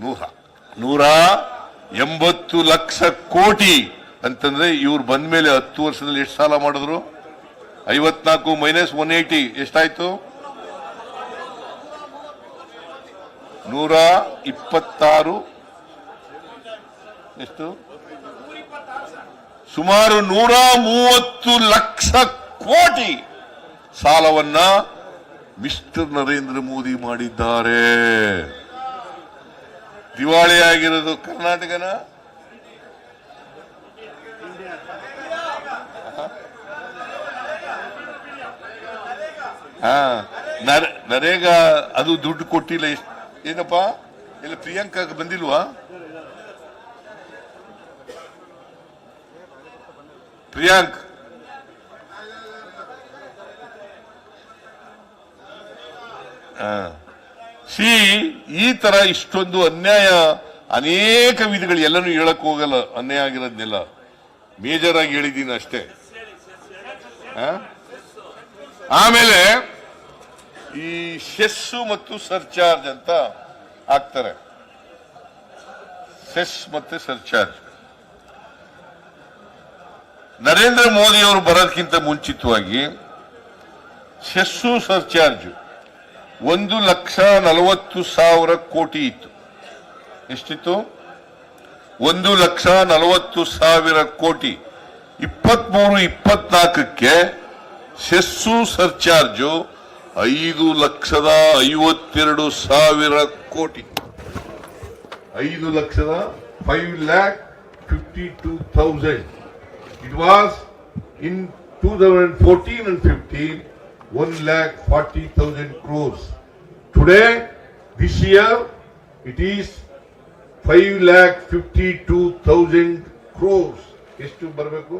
180 ಲಕ್ಷ ಕೋಟಿ ಅಂತಂದ್ರೆ ಇವ್ರು ಬಂದ ಮೇಲೆ 10 ವರ್ಷದಲ್ಲಿ ಎಷ್ಟು ಸಾಲ ಮಾಡಿದ್ರು? 54 ಮೈನಸ್ 180 ಎಷ್ಟಾಯ್ತು? 126. ಎಷ್ಟು? ಸುಮಾರು 130 ಲಕ್ಷ ಕೋಟಿ ಸಾಲವನ್ನ ಮಿಸ್ಟರ್ ನರೇಂದ್ರ ಮೋದಿ ಮಾಡಿದ್ದಾರೆ. ದಿವಾಳಿಯಾಗಿರೋದು ಕರ್ನಾಟಕನ? ನರೇಗಾ ಅದು ದುಡ್ಡು ಕೊಟ್ಟಿಲ್ಲ. ಏನಪ್ಪಾ, ಇಲ್ಲ ಪ್ರಿಯಾಂಕಾ ಬಂದಿಲ್ವಾ? ಪ್ರಿಯಾಂಕ್ ಈ ತರ ಇಷ್ಟೊಂದು ಅನ್ಯಾಯ, ಅನೇಕ ವಿಧಗಳು, ಎಲ್ಲನೂ ಹೇಳಕ್ ಹೋಗಲ್ಲ. ಅನ್ಯಾಯ ಆಗಿರೋದ್ನೆಲ್ಲ ಮೇಜರ್ ಆಗಿ ಹೇಳಿದ್ದೀನಿ ಅಷ್ಟೇ. ಆಮೇಲೆ ಈ ಸೆಸ್ ಮತ್ತು ಸರ್ಚಾರ್ಜ್ ಅಂತ ಹಾಕ್ತಾರೆ. ಸೆಸ್ ಮತ್ತೆ ಸರ್ಚಾರ್ಜ್ ನರೇಂದ್ರ ಮೋದಿ ಅವರು ಬರೋದಕ್ಕಿಂತ ಮುಂಚಿತವಾಗಿ ಸೆಸ್ಸು ಸರ್ಚಾರ್ಜ್ 1,40,000 ಕೋಟಿ ಇತ್ತು. ಎಷ್ಟಿತ್ತು? 1,40,000 ಕೋಟಿ. 23-24ಕ್ಕೆ ಸೆಸ್ಸು ಸರ್ಚಾರ್ಜು 5,52,000 ಕೋಟಿ. 5,52,000. It was in 2014 and 15, 1,40,000 crores. Today, this year, it is 5,52,000 crores. ಎಷ್ಟು ಬರಬೇಕು?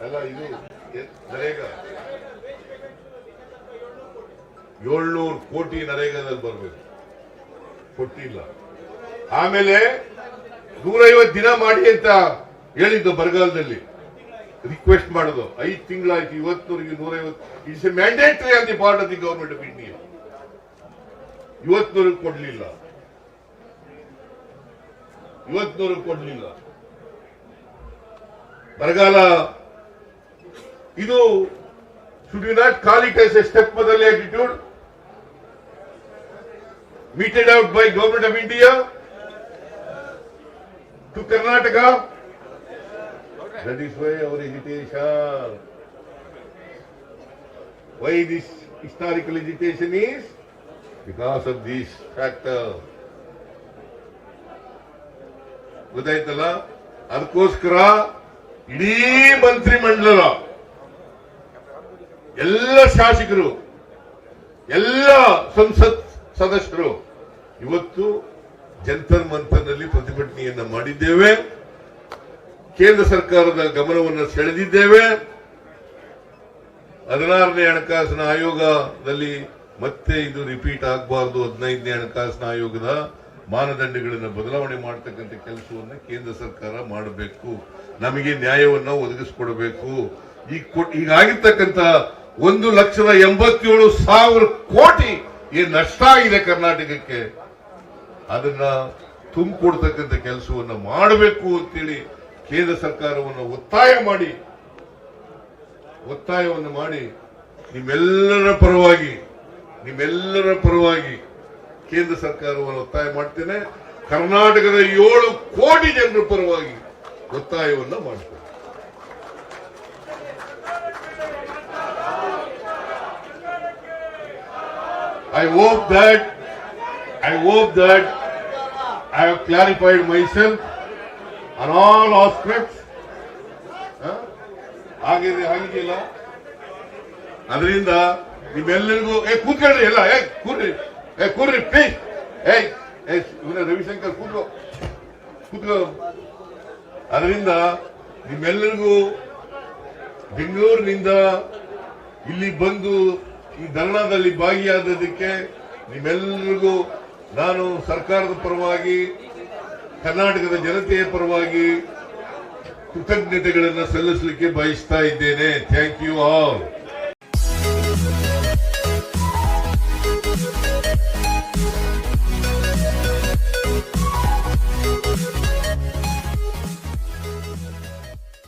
ಅಲ್ಲ ಇದು ನರೇಗಾ 700 ಕೋಟಿ ನರೇಗಾದಲ್ಲಿ ಬರಬೇಕು, ಕೊಟ್ಟಿಲ್ಲ. ಆಮೇಲೆ 150 ದಿನ ಮಾಡಿ ಅಂತ ಹೇಳಿದ್ದು ಬರಗಾಲದಲ್ಲಿ ರಿಕ್ವೆಸ್ಟ್ ಮಾಡೋದು. 5 ತಿಂಗಳಾಯ್ತು, ಇವತ್ತಿನವರೆಗೆ 150. It's a mandatory on the part of the government of India. ಇವತ್ತಿನವರೆಗೆ ಕೊಡ್ಲಿಲ್ಲ. ಬರಗಾಲ ಇದು should you not call it as a stepmotherly attitude meted out by Government of India to Karnataka? That is why our hesitation. Why this historical hesitation is? Because of this factor. ಗೊತ್ತಾಯ್ತಲ್ಲ? ಅದಕ್ಕೋಸ್ಕರ ಇಡೀ ಮಂತ್ರಿ ಮಂಡಲ, ಎಲ್ಲ ಶಾಸಕರು, ಎಲ್ಲ ಸಂಸತ್ ಸದಸ್ಯರು ಇವತ್ತು ಜಂತರ್ ಮಂತರ್ನಲ್ಲಿ ಪ್ರತಿಭಟನೆಯನ್ನ ಮಾಡಿದ್ದೇವೆ. ಕೇಂದ್ರ ಸರ್ಕಾರದ ಗಮನವನ್ನು ಸೆಳೆದಿದ್ದೇವೆ. 16ನೇ ಹಣಕಾಸಿನ ಆಯೋಗದಲ್ಲಿ ಮತ್ತೆ ಇದು ರಿಪೀಟ್ ಆಗಬಾರದು. 15ನೇ ಹಣಕಾಸಿನ ಆಯೋಗದ ಮಾನದಂಡಗಳನ್ನು ಬದಲಾವಣೆ ಮಾಡತಕ್ಕಂಥ ಕೆಲಸವನ್ನು ಕೇಂದ್ರ ಸರ್ಕಾರ ಮಾಡಬೇಕು. ನಮಗೆ ನ್ಯಾಯವನ್ನು ಒದಗಿಸಿಕೊಡಬೇಕು. ಈಗಾಗಿರ್ತಕ್ಕಂಥ 1,87,000 ಕೋಟಿ ಏನು ನಷ್ಟ ಆಗಿದೆ ಕರ್ನಾಟಕಕ್ಕೆ, ಅದನ್ನ ತುಂಬಿಕೊಡ್ತಕ್ಕಂಥ ಕೆಲಸವನ್ನು ಮಾಡಬೇಕು ಅಂತೇಳಿ ಕೇಂದ್ರ ಸರ್ಕಾರವನ್ನು ಒತ್ತಾಯವನ್ನು ಮಾಡಿ ನಿಮ್ಮೆಲ್ಲರ ಪರವಾಗಿ ಕೇಂದ್ರ ಸರ್ಕಾರವನ್ನು ಒತ್ತಾಯ ಮಾಡ್ತೇನೆ. ಕರ್ನಾಟಕದ 7 ಕೋಟಿ ಜನರ ಪರವಾಗಿ ಒತ್ತಾಯವನ್ನು ಮಾಡ್ತೇನೆ. I hope that I have clarified myself on all aspects. ಆಗಿಲ್ಲ. ಅದರಿಂದ ನಿಮ್ಮೆಲ್ಲರಿಗೂ ಕೂತ್ಕೊಳ್ರಿ, ಎಲ್ಲ ಕೂರ್ರಿ ಪ್ಲೀಸ್. ರವಿಶಂಕರ್ ಕೂತ್ಕೋ. ಅದರಿಂದ ನಿಮ್ಮೆಲ್ಲರಿಗೂ ಬೆಂಗಳೂರಿನಿಂದ ಇಲ್ಲಿ ಬಂದು ಈ ಧರಣಾದಲ್ಲಿ ಭಾಗಿಯಾದದಕ್ಕೆ ನಿಮ್ಮೆಲ್ಲರಿಗೂ ನಾನು ಸರ್ಕಾರದ ಪರವಾಗಿ, ಕರ್ನಾಟಕದ ಜನತೆಯ ಪರವಾಗಿ ಕೃತಜ್ಞತೆಗಳನ್ನು ಸಲ್ಲಿಸಲಿಕ್ಕೆ ಬಯಸ್ತಾ ಇದ್ದೇನೆ. Thank you all.